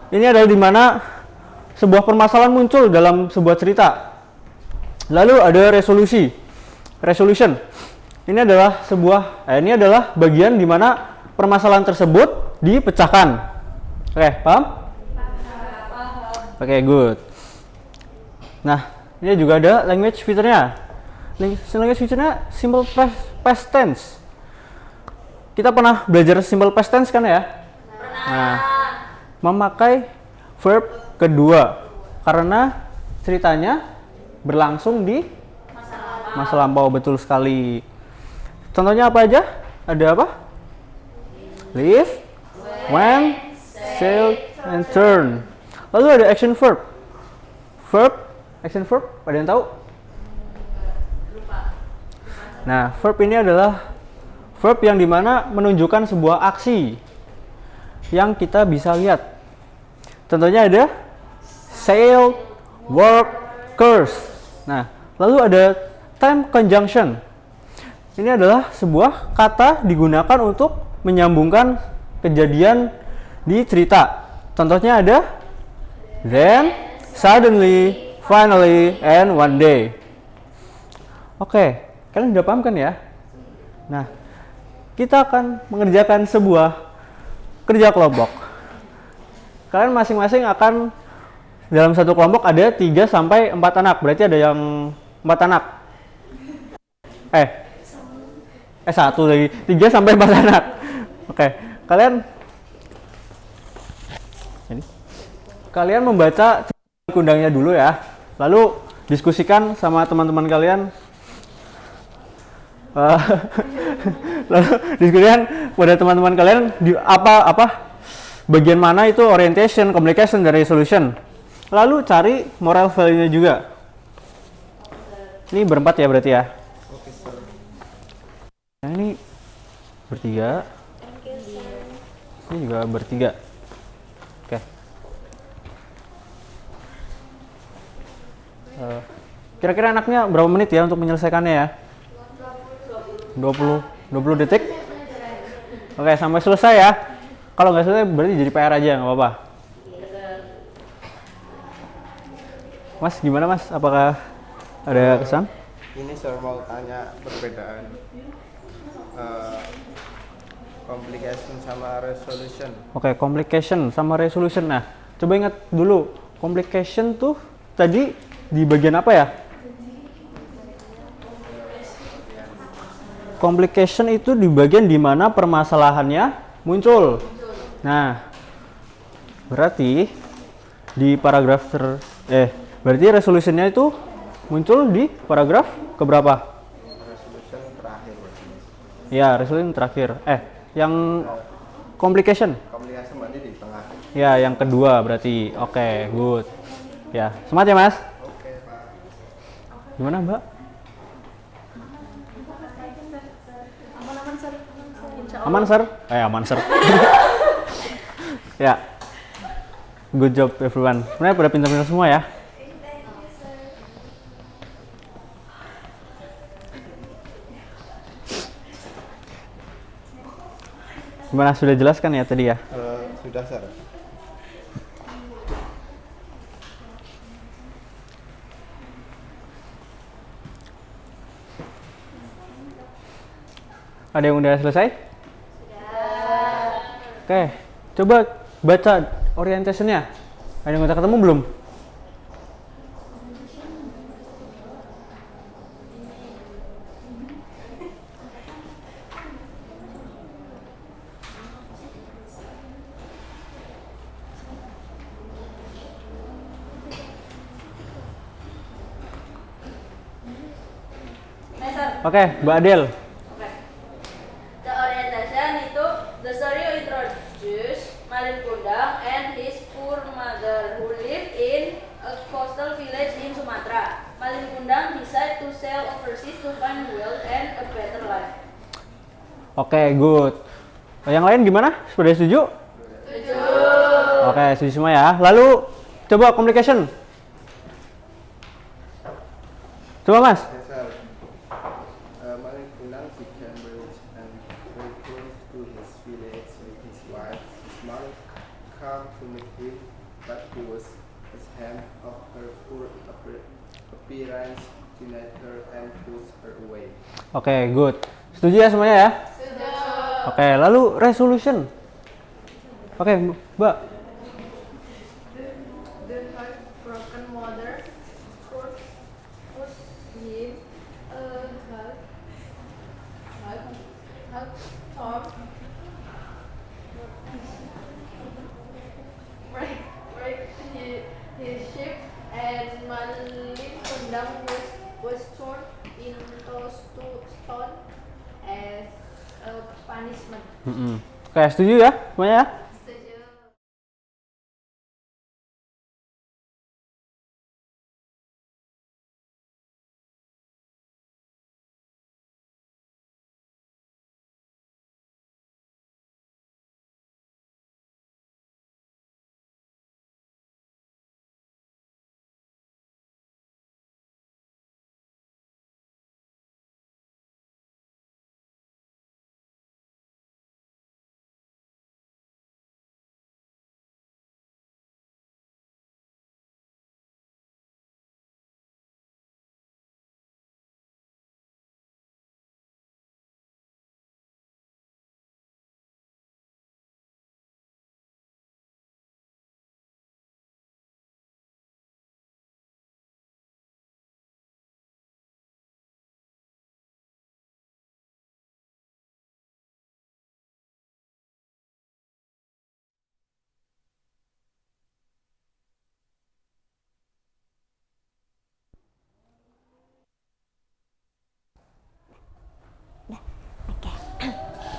Ini adalah di mana sebuah permasalahan muncul dalam sebuah cerita. Lalu ada resolution. Ini adalah bagian di mana permasalahan tersebut dipecahkan. Oke, paham? Oke, good. Nah, ini juga ada language feature-nya. Language feature-nya simple past tense. Kita pernah belajar simple past tense kan ya? Nah, memakai verb kedua karena ceritanya berlangsung di masa lampau. Betul sekali. Contohnya apa aja? Ada apa? Live, went, sailed, and turn. Lalu ada action verb. Action verb, ada yang tahu? Nah, verb ini adalah verb yang dimana menunjukkan sebuah aksi yang kita bisa lihat. Contohnya ada sailed, work, curse. Nah, lalu ada time conjunction. Ini adalah sebuah kata digunakan untuk menyambungkan kejadian di cerita. Contohnya ada then, suddenly, finally, and one day. Oke, kalian udah paham kan ya? Nah, kita akan mengerjakan sebuah kerja kelompok. Kalian masing-masing akan dalam satu kelompok ada 3 sampai 4 anak. Berarti ada yang 4 anak. 1 lagi. 3 sampai 4 anak. Oke, kalian membaca undangnya dulu ya. Lalu diskusikan sama teman-teman kalian. Lalu diskusikan pada teman-teman kalian di bagian mana itu orientation, communication, dan resolution. Lalu cari moral value-nya juga. Ini berempat ya berarti ya. Nah, ini bertiga. Ini juga bertiga. Oke. Kira-kira anaknya berapa menit ya untuk menyelesaikannya ya? 20 detik. Oke, sampai selesai ya. Kalau nggak selesai berarti jadi PR aja, nggak apa-apa. Mas, gimana Mas? Apakah ada kesan? Ini saya mau tanya perbedaan complication sama resolution. Oke, complication sama resolution. Nah, coba ingat dulu, complication tuh tadi di bagian apa ya? Complication itu di bagian dimana permasalahannya muncul. Nah, berarti di paragraf berarti resolutionnya itu muncul di paragraf keberapa? Resolution terakhir. Ya, resolution terakhir. Yang complication? Complication berarti di tengah. Ya, yang kedua berarti. Oke, good. Ya, semangat ya Mas. Oke, Pak. Gimana Mbak? Aman, Sir? Aman, Sir. Ya. Good job everyone. Sebenarnya pada pintar-pintar semua ya. Gimana, sudah jelaskan ya tadi ya? Sudah, Sir. Ada yang udah selesai? Oke, coba baca orientation-nya. Ada yang udah ketemu belum? Oke, Mbak Adel. The orientation itu the story introduces Malin Kundang and his poor mother who lived in a coastal village in Sumatra. Malin Kundang decide to sail overseas to find wealth and a better life. Oke, good. Yang lain gimana? Sudah setuju? Setuju. Oke, setuju semua ya. Lalu coba communication. Coba Mas. Mangunang began marriage and returned to his village with his wife. His mother came to meet him, but he was ashamed of her poor appearance, denied her, and pushed her away. Oke, good. Setuju ya semuanya ya? Setuju. Oke, lalu resolution. Oke, Mbak. The heartbroken mother put him top break his ship, and Malin was turned into stone as a punishment. Oke, setuju ya semuanya ya? Setuju.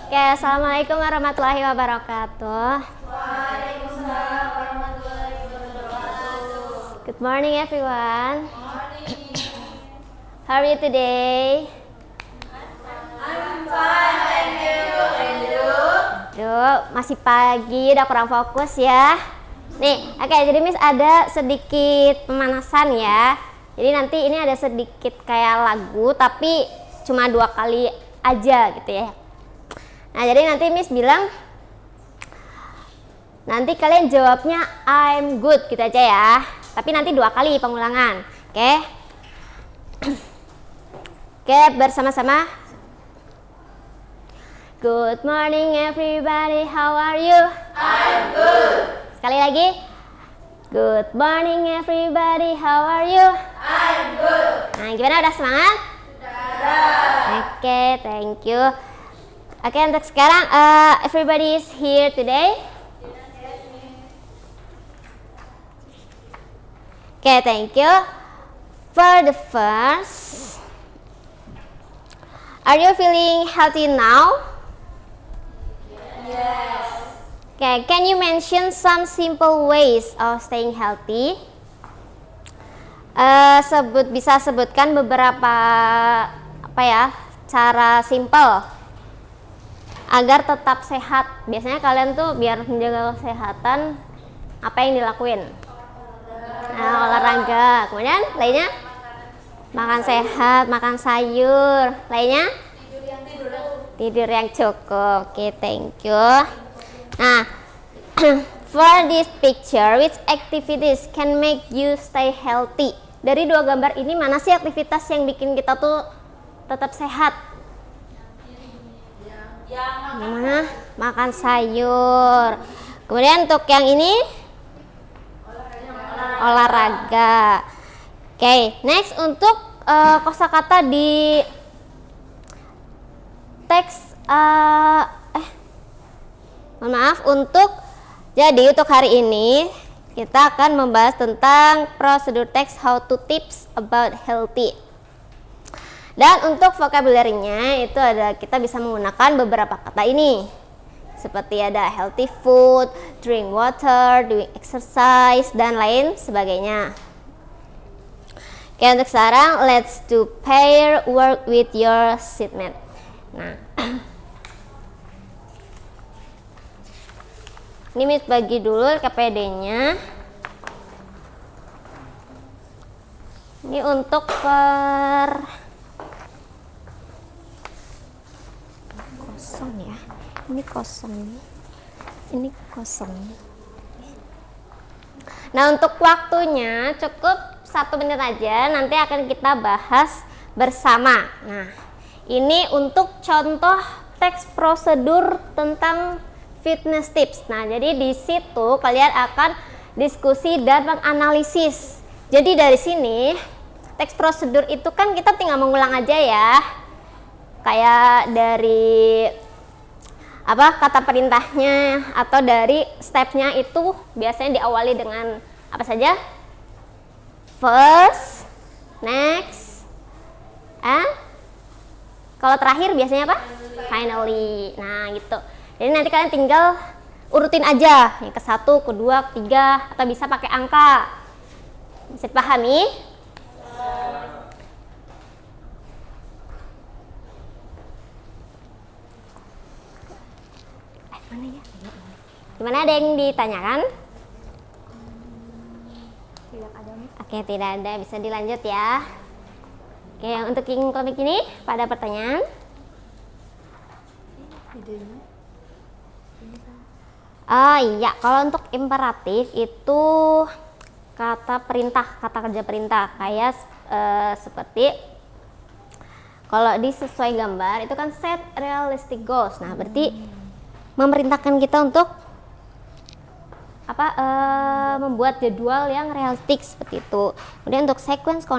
Oke, assalamualaikum warahmatullahi wabarakatuh. Waalaikumsalam warahmatullahi wabarakatuh. Good morning everyone. How are you today? I'm fine, thank you. And you? Duh, masih pagi, udah kurang fokus ya. Nih, oke, jadi Miss ada sedikit pemanasan ya. Jadi nanti ini ada sedikit kayak lagu, tapi cuma 2 kali aja gitu ya. Nah, jadi nanti Miss bilang, nanti kalian jawabnya I'm good gitu aja ya. Tapi nanti 2 kali pengulangan, oke? Oke, bersama-sama. Good morning everybody, how are you? I'm good. Sekali lagi. Good morning everybody, how are you? I'm good. Nah, gimana, udah semangat? Oke, thank you. Oke, untuk sekarang everybody is here today. Oke, thank you. For the first, are you feeling healthy now? Yes. Okay, can you mention some simple ways of staying healthy? Bisa sebutkan beberapa cara simple agar tetap sehat. Biasanya kalian tuh biar menjaga kesehatan apa yang dilakuin? Nah, olahraga. Kemudian lainnya? Makan sehat, makan sayur. Lainnya? Tidur yang cukup. Oke, thank you. Nah, for this picture, which activities can make you stay healthy? Dari 2 gambar ini, mana sih aktivitas yang bikin kita tuh tetap sehat? Yang mana? Makan sayur. Kemudian untuk yang ini? Olahraga. Oke, next untuk kosakata di teks mohon maaf, untuk hari ini kita akan membahas tentang prosedur teks how to tips about healthy. Dan untuk vocabulary-nya itu kita bisa menggunakan beberapa kata ini. Seperti ada healthy food, drink water, doing exercise, dan lain sebagainya. Oke, untuk sekarang let's do pair work with your seatmate. Nah, Ini Miss bagi dulu KPD-nya. Ini untuk kosong ya. Ini kosong. Ini kosong. Nah, untuk waktunya cukup 1 menit aja. Nanti akan kita bahas bersama. Nah, ini untuk contoh teks prosedur tentang fitness tips. Nah, jadi di situ kalian akan diskusi dan menganalisis. Jadi dari sini teks prosedur itu kan kita tinggal mengulang aja ya. Kayak dari kata perintahnya atau dari stepnya itu biasanya diawali dengan apa saja? First, next, and kalau terakhir biasanya apa? Finally. Nah, gitu. Jadi nanti kalian tinggal urutin aja yang ke-1, ke-2, ke-3 atau bisa pakai angka. Bisa dipahami? Mana ya? Gimana, ada yang ditanyakan? Tidak ada, Miss. Oke, tidak ada. Bisa dilanjut ya. Oke, untuk yang topik ini pada pertanyaan? Oh iya, kalau untuk imperatif itu kata perintah, kata kerja perintah. Kayak seperti kalau di sesuai gambar itu kan set realistic goals. Nah, berarti memerintahkan kita untuk membuat jadwal yang realistik seperti itu. Kemudian untuk sequence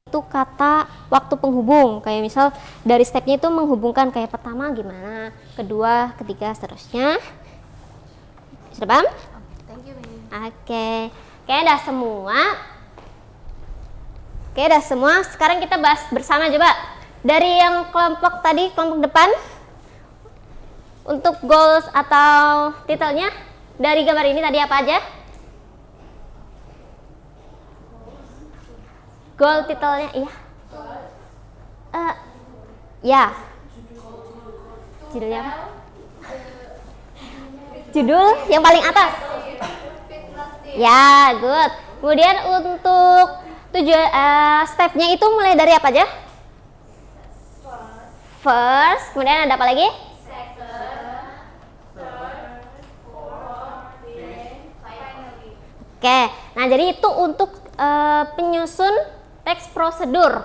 itu kata waktu penghubung, kayak misal dari stepnya itu menghubungkan kayak pertama gimana, kedua, ketiga, seterusnya. Sudah paham? Thank you, Miss. Oke, kayaknya udah semua. Oke, udah semua. Sekarang kita bahas bersama coba. Dari yang kelompok tadi, kelompok depan, untuk goals atau titelnya dari gambar ini tadi apa aja? Goal titelnya, iya. Ya. Judulnya apa? Judul yang paling atas. Ya, good. Kemudian untuk stepnya itu mulai dari apa aja? First, kemudian ada apa lagi? Oke, nah jadi itu untuk penyusun teks prosedur.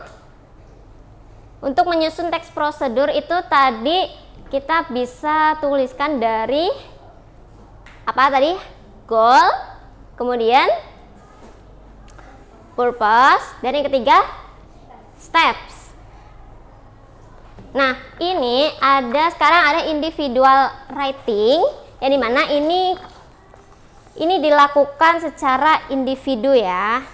Untuk menyusun teks prosedur itu tadi kita bisa tuliskan dari apa tadi? Goal, kemudian purpose, dan yang ketiga steps. Nah, ini sekarang ada individual writing, yang dimana ini dilakukan secara individu ya.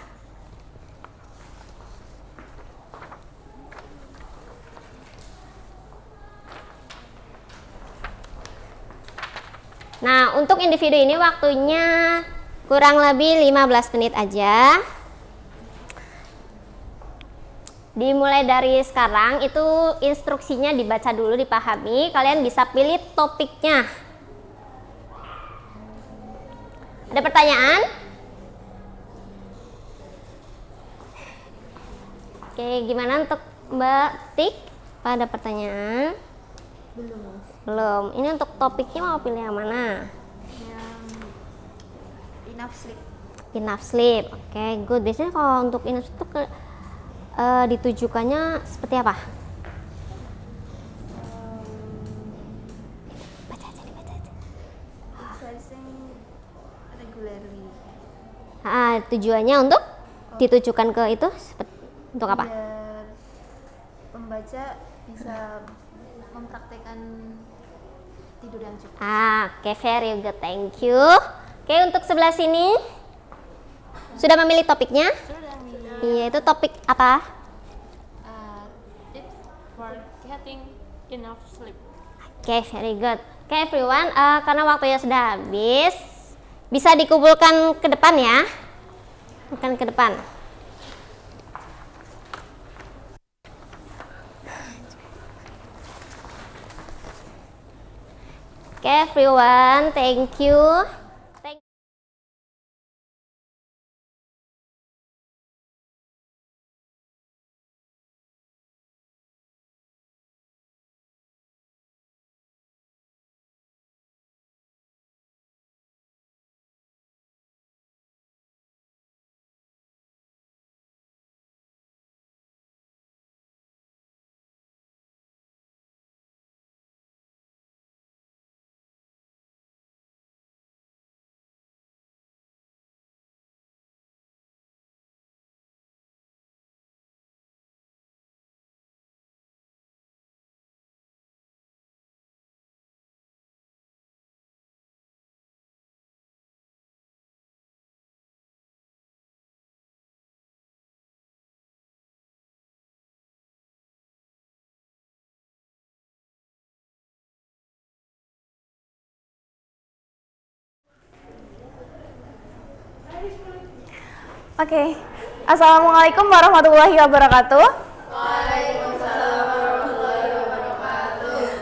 Nah, untuk individu ini waktunya kurang lebih 15 menit aja. Dimulai dari sekarang, itu instruksinya dibaca dulu, dipahami. Kalian bisa pilih topiknya. Ada pertanyaan? Oke, gimana untuk Mbak Tik? Pada pertanyaan? Belum. Ini untuk topiknya mau pilih yang mana? Yang enough sleep. Enough sleep. Oke, good. Biasanya kalau untuk enough sleep itu ditujukannya seperti apa? Baca aja. Exercising regularly. Tujuannya untuk ditujukan ke itu untuk apa? Biar pembaca bisa mempraktekkan tidur yang cukup. Oke, very good, thank you. Oke, untuk sebelah sini sudah memilih topiknya? Iya, itu topik apa? Tips for getting enough sleep. Oke, very good. Oke, everyone, karena waktunya sudah habis, bisa dikumpulkan ke depan ya. Bukan ke depan. Oke, everyone, thank you. Oke. Assalamualaikum warahmatullahi wabarakatuh.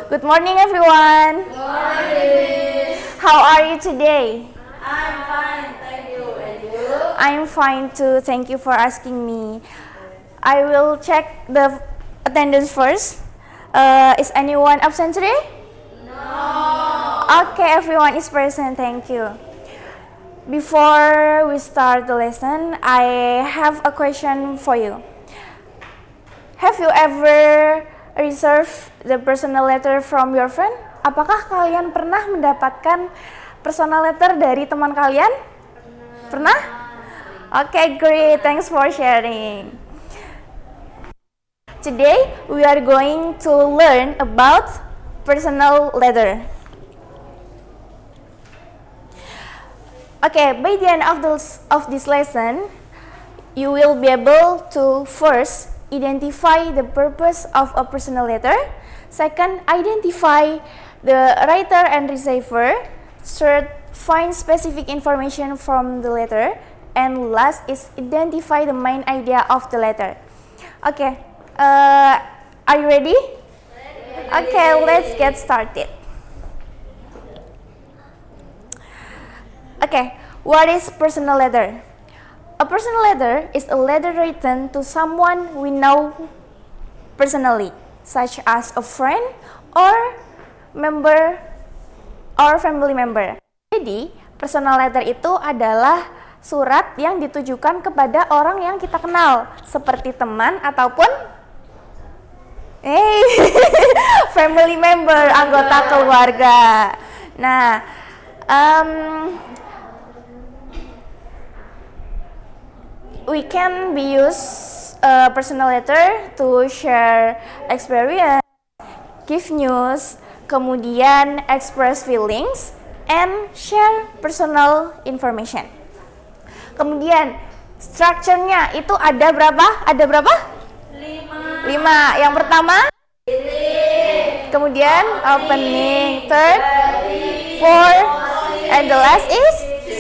Good morning, everyone. Good morning. How are you today? I'm fine, thank you. And you? I'm fine too. Thank you for asking me. I will check the attendance first. Is anyone absent today? No. Okay, everyone is present. Thank you. Before we start the lesson, I have a question for you. Have you ever received the personal letter from your friend? Apakah kalian pernah mendapatkan personal letter dari teman kalian? Pernah? Okay, great. Thanks for sharing. Today, we are going to learn about personal letter. Okay, by the end of this lesson, you will be able to first identify the purpose of a personal letter. Second, identify the writer and receiver. Third, find specific information from the letter. And last is identify the main idea of the letter. Okay, are you ready? Okay, let's get started. Okay, what is personal letter? A personal letter is a letter written to someone we know personally, such as a friend or member or family member. Jadi, personal letter itu adalah surat yang ditujukan kepada orang yang kita kenal, seperti teman ataupun family member, anggota keluarga. Nah, we can be use a personal letter to share experience, give news, kemudian express feelings, and share personal information. Kemudian strukturnya itu ada berapa? Ada berapa? 5. Yang pertama, kemudian opening, third, fourth, and the last is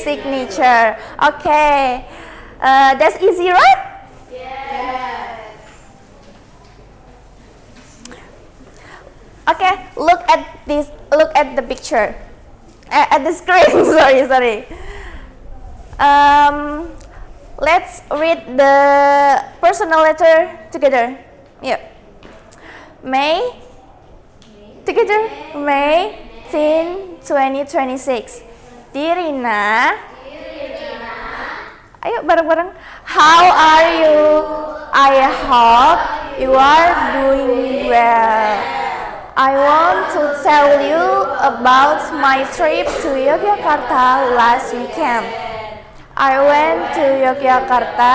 signature. Okay. That's easy, right? Yes. Okay, look at this. Look at the picture. At the screen. sorry. Let's read the personal letter together. Yeah. May 10, 2026. Dear Rina. Ayo bareng-bareng. How are you? I hope you are doing well. I want to tell you about my trip to Yogyakarta last weekend. I went to Yogyakarta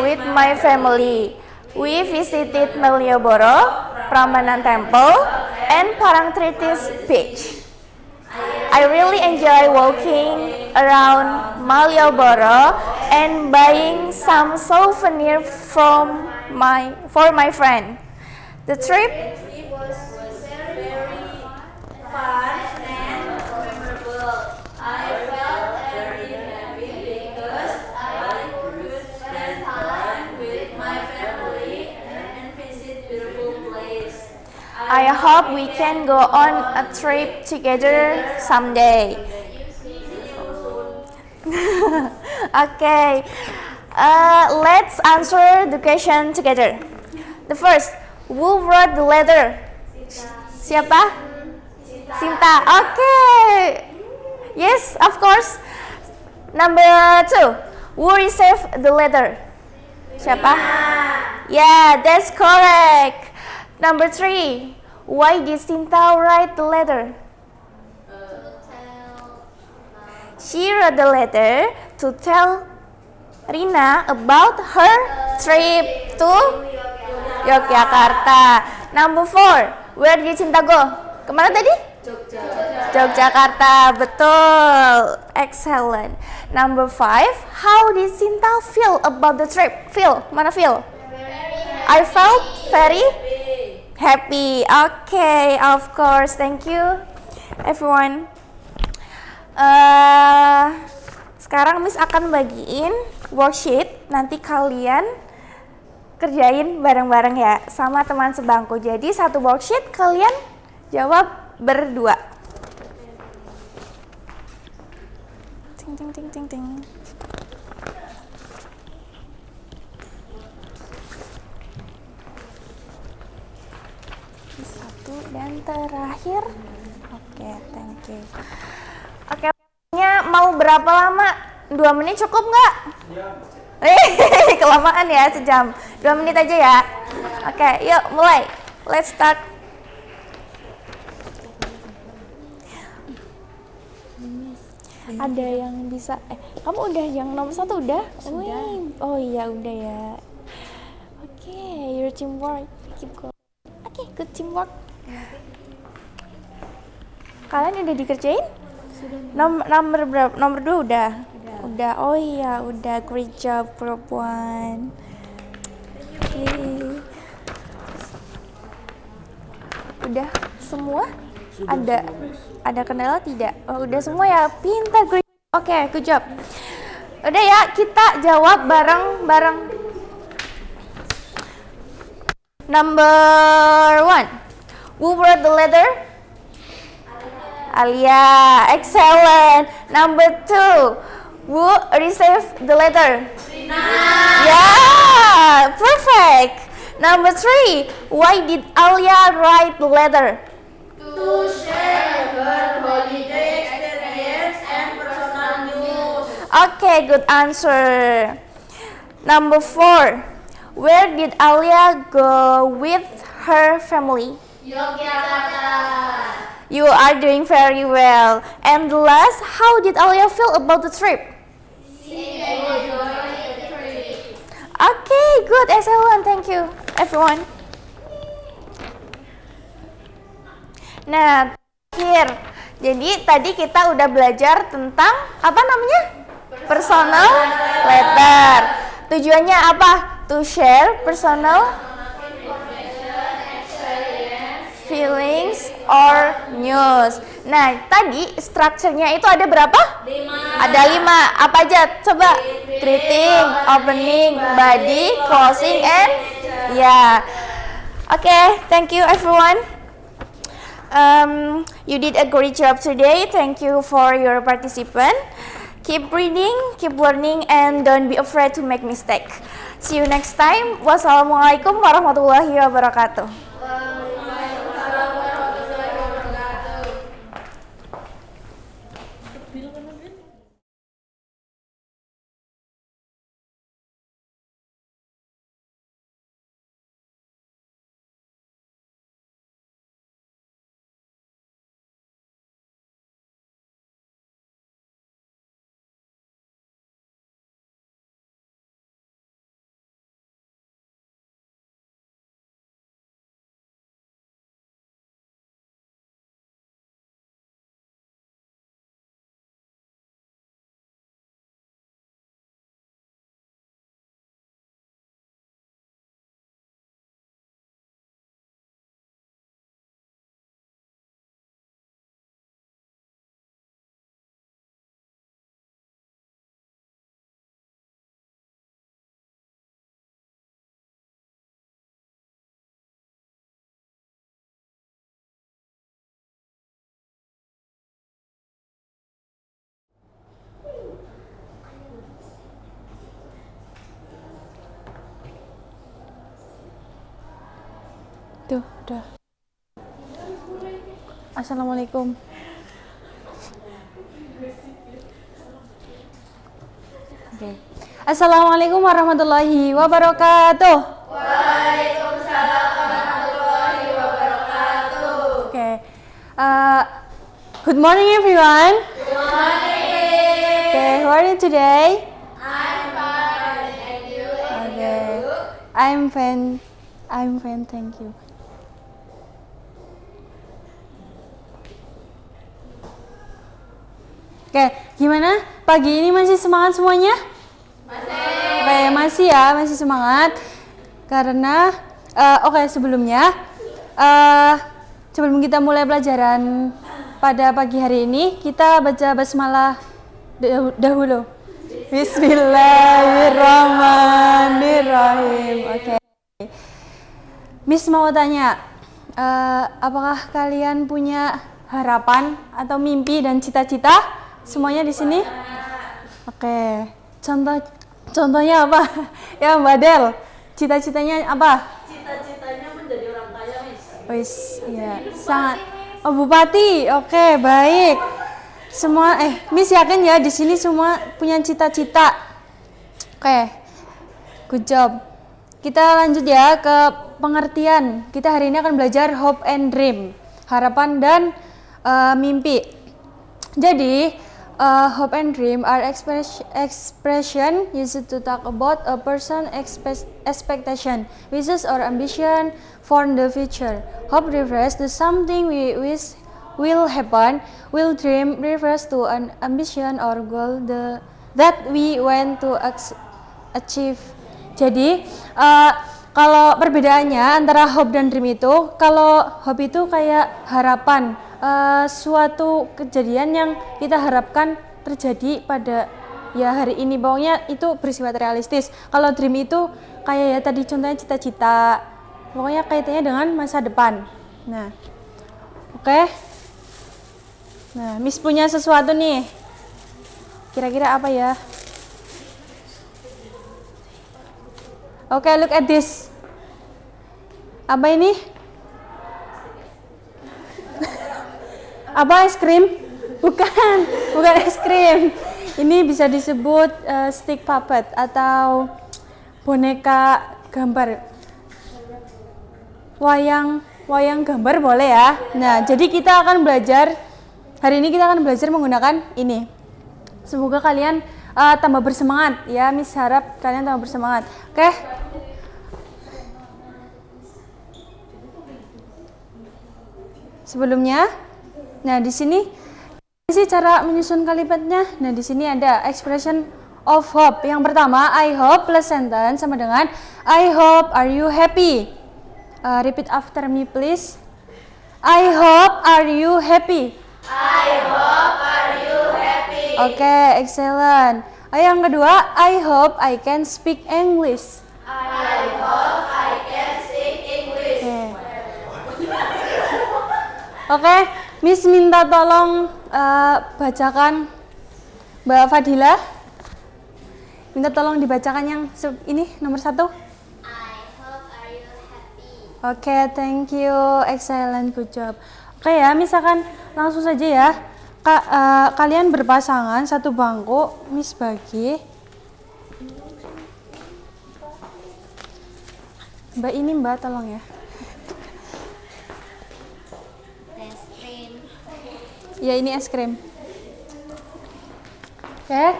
with my family. We visited Malioboro, Prambanan Temple, and Parangtritis Beach. I really enjoy walking around Malioboro and buying some souvenir for my friend. The trip was very fun and memorable. I felt very happy because I could spend time with my family and visit beautiful places. I hope we can go on a trip together someday. Okay, let's answer the question together. The first, who wrote the letter? Siapa? Sinta. Okay. Yes, of course. Number 2, who received the letter? Siapa? Yeah, that's correct. Number 3, why did Sinta write the letter? She wrote the letter to tell Rina about her trip to Yogyakarta. Number 4, where did Sinta go? Kemana tadi? Yogyakarta, betul. Excellent. Number 5, how did Sinta feel about the trip? Feel, mana feel? I felt very happy. Okay, of course. Thank you, everyone. Sekarang Miss akan bagiin worksheet, nanti kalian kerjain bareng-bareng ya sama teman sebangku. Jadi satu worksheet kalian jawab berdua. Ting ting ting ting ting. Satu dan terakhir. Oke, thank you. Oke, mau berapa lama? 2 menit cukup nggak? Kelamaan ya, sejam. 2 menit aja ya. Oke, yuk mulai. Let's start. Ada yang bisa, kamu udah yang nomor 1 udah? Wih, oh iya udah ya. Oke, your teamwork. Keep going. Oke, good teamwork. Kalian udah dikerjain? Nomor berapa? Nomor 2 udah? Udah. Oh iya, udah. Great job, perempuan. Okay. Udah semua? Ada kendala tidak? Oh, udah semua ya. Pintar, great. Oke, good job. Udah ya, kita jawab bareng-bareng. Number 1. Who wrote the letter? Alia, excellent. Number 2, who received the letter? Rina. Yeah, perfect. Number 3, why did Alia write the letter? To share her holiday experience and personal news. Okay, good answer. Number 4, where did Alia go with her family? Yogyakarta. You are doing very well. And last, how did Alia feel about the trip? She enjoyed the trip. Okay, good, excellent. Thank you, everyone. Nah, terakhir. Jadi tadi kita udah belajar tentang apa namanya? Personal letter. Tujuannya apa? To share personal feelings or news. Nah, tadi strukturnya itu ada berapa? 5. Ada 5. Apa aja? Coba. Greeting, opening, body, closing, and Okay, thank you everyone. You did a great job today. Thank you for your participant. Keep reading, keep learning, and don't be afraid to make mistake. See you next time. Wassalamualaikum warahmatullahi wabarakatuh. Tuh, udah. Assalamualaikum. Okay. Assalamualaikum warahmatullahi wabarakatuh. Waalaikumsalam warahmatullahi wabarakatuh. Okay. Good morning, everyone. Good morning. Okay, how are you today? I'm fine. And you? Okay. I'm fine. Thank you. Oke, gimana? Pagi ini masih semangat semuanya? Masih ya, masih semangat. Karena, sebelumnya, sebelum kita mulai pelajaran pada pagi hari ini, kita baca basmalah dahulu. Bismillahirrahmanirrahim. Oke. Miss mau tanya, apakah kalian punya harapan atau mimpi dan cita-cita semuanya di sini? Oke. Contohnya apa? Ya, Mbak Del. Cita-citanya apa? Cita-citanya menjadi orang kaya, Miss. Wis, ya, sangat. Oh, Bupati. Oke, baik. Semua Miss yakin ya di sini semua punya cita-cita. Oke. Good job. Kita lanjut ya ke pengertian. Kita hari ini akan belajar hope and dream. Harapan dan mimpi. Jadi, hope and dream are expression used to talk about a person expectation, wishes or ambition for the future. Hope refers to something we wish will happen, will dream refers to an ambition or goal that we want to achieve. Jadi kalau perbedaannya antara hope dan dream itu, kalau hope itu kayak harapan, suatu kejadian yang kita harapkan terjadi pada ya hari ini, pokoknya itu bersifat realistis. Kalau dream itu kayak ya tadi contohnya cita-cita, pokoknya kaitannya dengan masa depan. Nah, oke. Nah, Miss punya sesuatu nih. Kira-kira apa ya? Oke, look at this. Apa ini? Apa, es krim? Bukan es krim. Ini bisa disebut stick puppet atau boneka gambar. Wayang gambar boleh ya. Nah, jadi kita akan belajar hari ini menggunakan ini. Semoga kalian tambah bersemangat ya. Miss harap kalian tambah bersemangat. Oke. Sebelumnya, nah di sini cara menyusun kalimatnya. Nah, di sini ada expression of hope. Yang pertama, I hope plus sentence sama dengan I hope, are you happy? Repeat after me please. I hope, are you happy? I hope are you happy? Oke, excellent. Yang kedua, I hope I can speak English. I hope I can speak English. Oke, Miss minta tolong bacakan Mbak Fadila. Minta tolong dibacakan yang ini nomor 1. I hope are you happy? Oke, thank you, excellent, good job. Oke ya, misalkan langsung saja ya. Kalian berpasangan satu bangku, Miss bagi. Mbak ini Mbak tolong ya. Es krim. Ya ini es krim. Oke.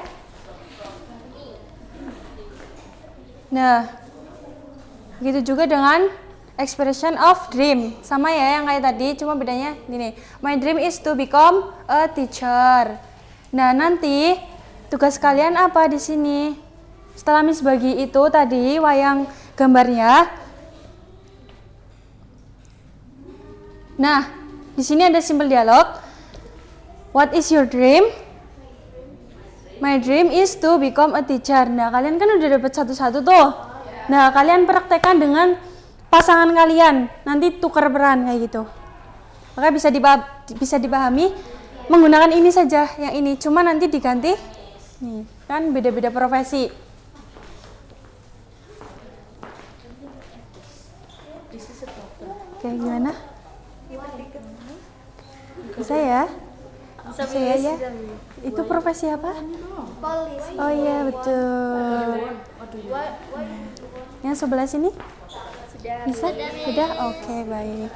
Nah, begitu juga dengan expression of dream, sama ya yang kayak tadi, cuma bedanya gini. My dream is to become a teacher. Nah, nanti tugas kalian apa di sini? Setelah Miss bagi itu tadi wayang gambarnya. Nah, di sini ada simple dialog. What is your dream? My dream is to become a teacher. Nah, kalian kan udah dapat satu-satu tuh. Nah, kalian praktekkan dengan pasangan kalian, nanti tukar peran kayak gitu. Maka bisa dipahami menggunakan ini saja, yang ini cuma nanti diganti nih, kan beda-beda profesi. Oke, gimana? Bisa ya? Bisa ya? Itu profesi apa? Polisi. Oh iya, betul. Yang sebelah sini? Bisa? Sudah? Oke, baik.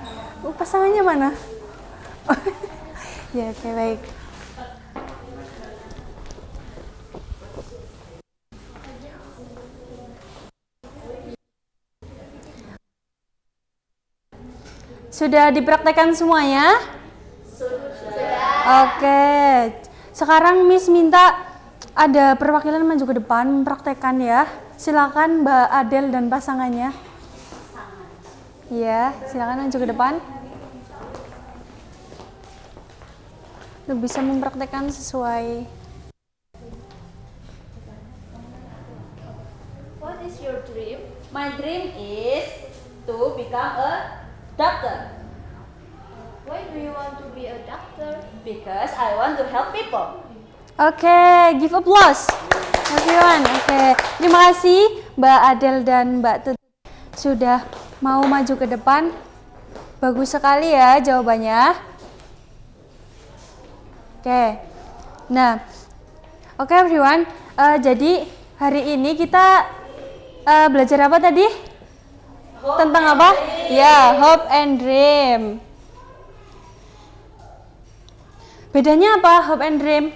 Pasangannya mana? Ya, oke, baik. Sudah dipraktekkan semuanya? Sudah. Oke. Sekarang Miss minta ada perwakilan maju ke depan mempraktekkan ya. Silakan Mbak Adel dan pasangannya. Iya, silakan maju ke depan. Lu bisa mempraktekkan sesuai. My dream is to become a doctor Why do you want to be a doctor? because I want to help people. Oke, give applause everyone. Oke, terima kasih Mbak Adel dan Mbak Tut sudah mau maju ke depan. Bagus sekali ya jawabannya. Oke, nah, oke everyone. Jadi hari ini kita belajar apa tadi? Tentang apa? Ya, hope and dream. Bedanya apa hope and dream?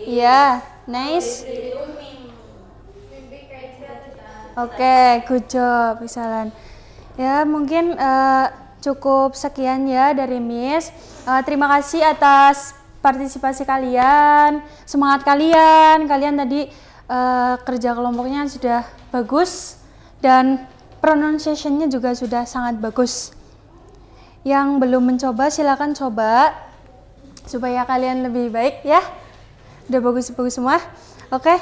Iya, nice. Oke, good job, Isalan. Ya, mungkin cukup sekian ya dari Miss. Terima kasih atas partisipasi kalian, semangat kalian. Kalian tadi kerja kelompoknya sudah bagus dan pronunciation-nya juga sudah sangat bagus. Yang belum mencoba silakan coba supaya kalian lebih baik ya. Udah bagus-bagus semua. Oke,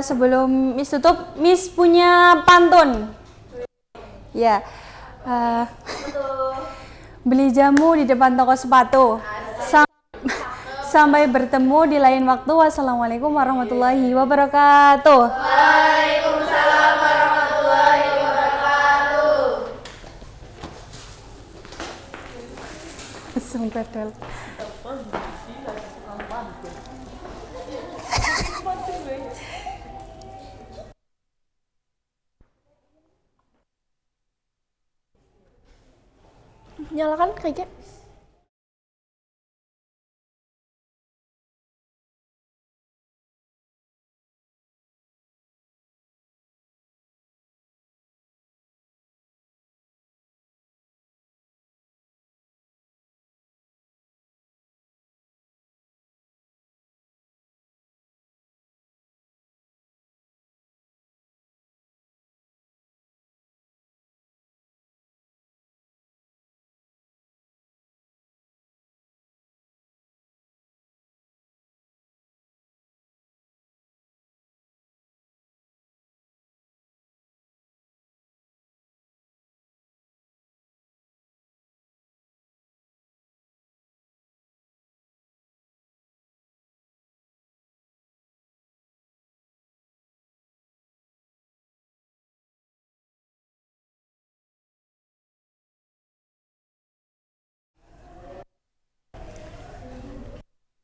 sebelum Miss tutup, Miss punya pantun. Ya, beli jamu di depan toko sepatu. Sampai bertemu di lain waktu. Wassalamualaikum warahmatullahi wabarakatuh. Waalaikumsalam warahmatullahi wabarakatuh. Sempedal. Nyalakan kayaknya.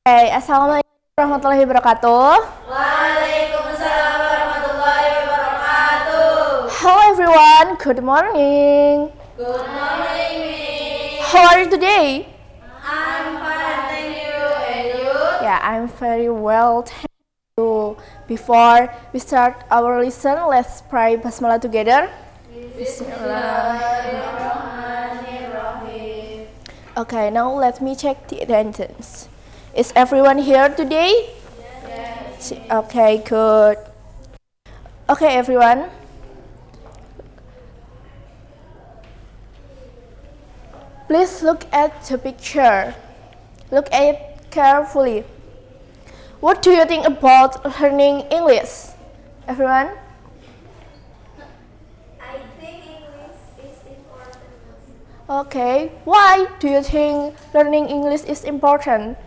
Assalamualaikum warahmatullahi wabarakatuh. Waalaikumsalam warahmatullahi wabarakatuh. Hello everyone, good morning. Good morning, Miss. How are you today? I'm fine, thank you. And you? Yeah, I'm very well, thank you. Before we start our lesson, let's pray basmalah together. Bismillahirrahmanirrahim. Okay, now let me check the attendance. Is everyone here today? Yes. Okay, good. Okay, everyone. Please look at the picture. Look at it carefully. What do you think about learning English? Everyone? I think English is important. Okay. Why do you think learning English is important?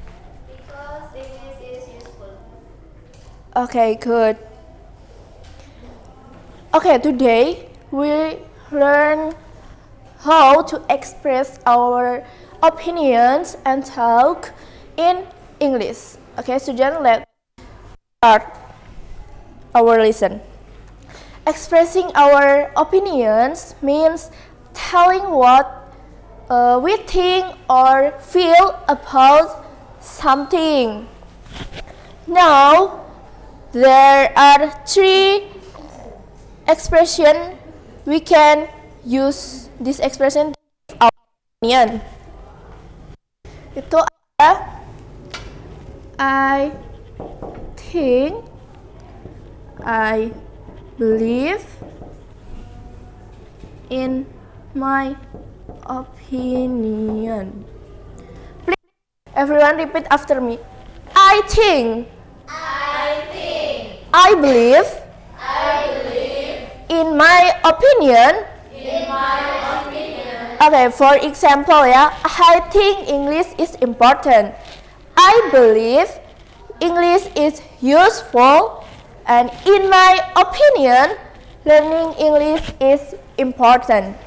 Because English is useful. Okay, good. Okay, today we learn how to express our opinions and talk in English. Okay, students, let's start our lesson. Expressing our opinions means telling what we think or feel about something. Now, there are three expressions we can use this expression to give our opinion. Itu ada I think, I believe, in my opinion. Please, everyone repeat after me. I think. I think. I believe. In my opinion. Okay, for example ya, I think English is important. I believe English is useful. And in my opinion, learning English is important.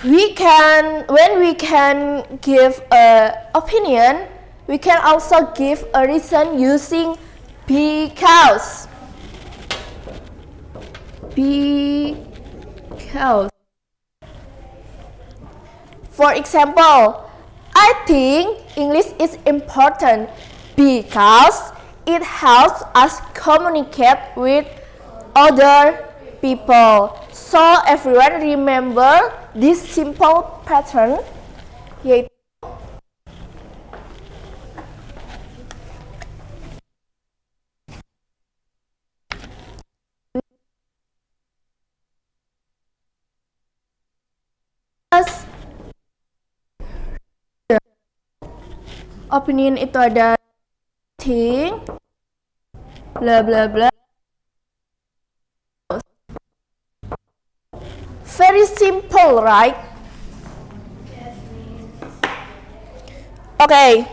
When we can give an opinion, we can also give a reason using because. For example, I think English is important because it helps us communicate with other people. So everyone remember this simple pattern, yaitu opinion itu ada think, bla bla bla. Very simple, right? Okay.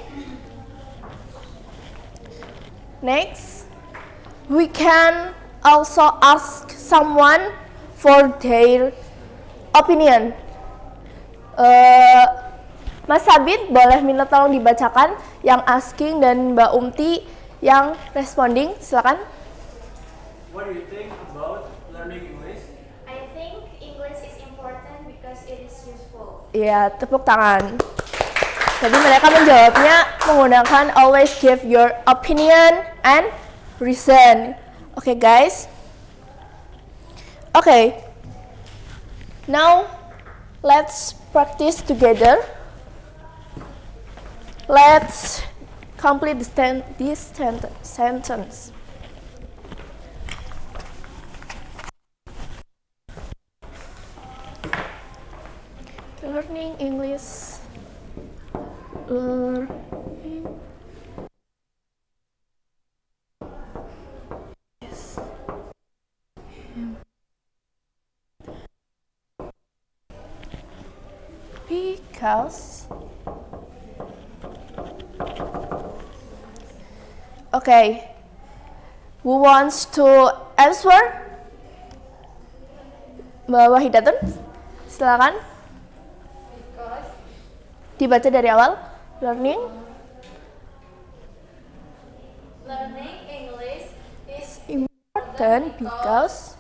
Next, we can also ask someone for their opinion. Mas Sabit boleh minta tolong dibacakan yang asking dan Mbak Umti yang responding, silakan. What do you think about learning English? I think English is important because it is useful. Iya, tepuk tangan. Jadi mereka menjawabnya menggunakan always give your opinion and reason. Okay, guys. Okay. Now, let's practice together. Let's complete this sentence. Learning English. Because. Okay, who wants to answer? Mbak Wahidatun, silakan. Dibaca dari awal. Learning English is important because.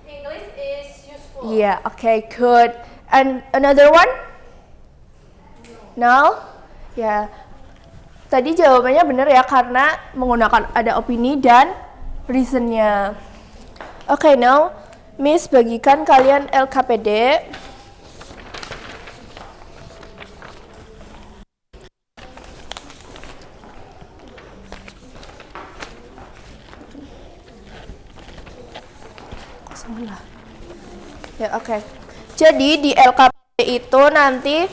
English is useful. Yeah, okay, good. And another one? No? Ya. Tadi jawabannya benar ya, karena menggunakan ada opini dan reasonnya. Okay, now Miss bagikan kalian LKPD. Ya, oke. Jadi di LKPD itu nanti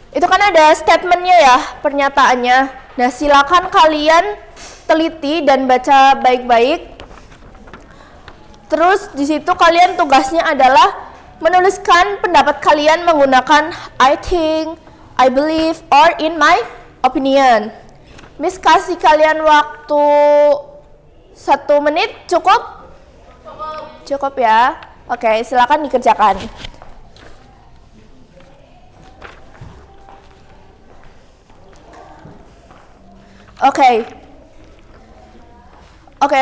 itu kan ada statementnya ya, pernyataannya. Nah, silakan kalian teliti dan baca baik-baik. Terus di situ kalian tugasnya adalah menuliskan pendapat kalian menggunakan I think, I believe, or in my opinion. Miss kasih kalian waktu 1 menit, cukup? Cukup ya. Oke, silakan dikerjakan. Okay,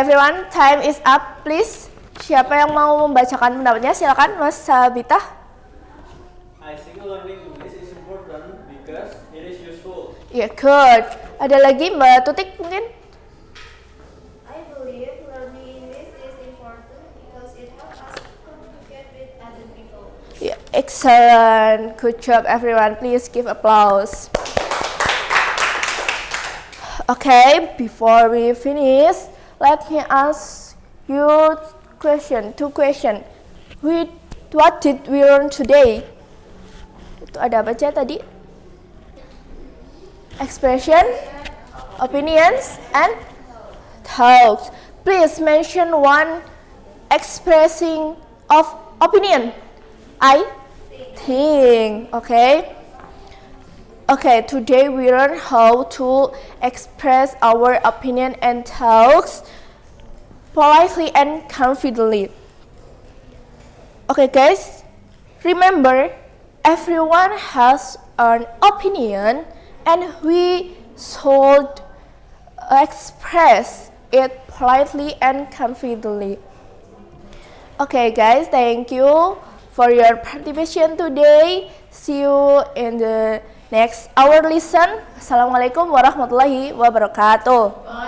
everyone, time is up, please. Siapa yang mau membacakan pendapatnya? Silakan, Mas Sabita. I think learning English is important because it is useful. Yeah, good. Ada lagi, Mbak Tutik mungkin? I believe learning English is important because it helps us communicate with other people. Yeah, excellent. Good job, everyone. Please give applause. Okay, before we finish, let me ask you two questions. What did we learn today? Itu ada apa aja tadi? expression, opinions, and thoughts. Please mention one expressing of opinion. I think. Okay. Okay, today we learn how to express our opinion and thoughts politely and confidently. Okay guys, remember everyone has an opinion and we should express it politely and confidently. Okay guys, thank you for your participation today. See you in the next our lesson. Assalamualaikum warahmatullahi wabarakatuh.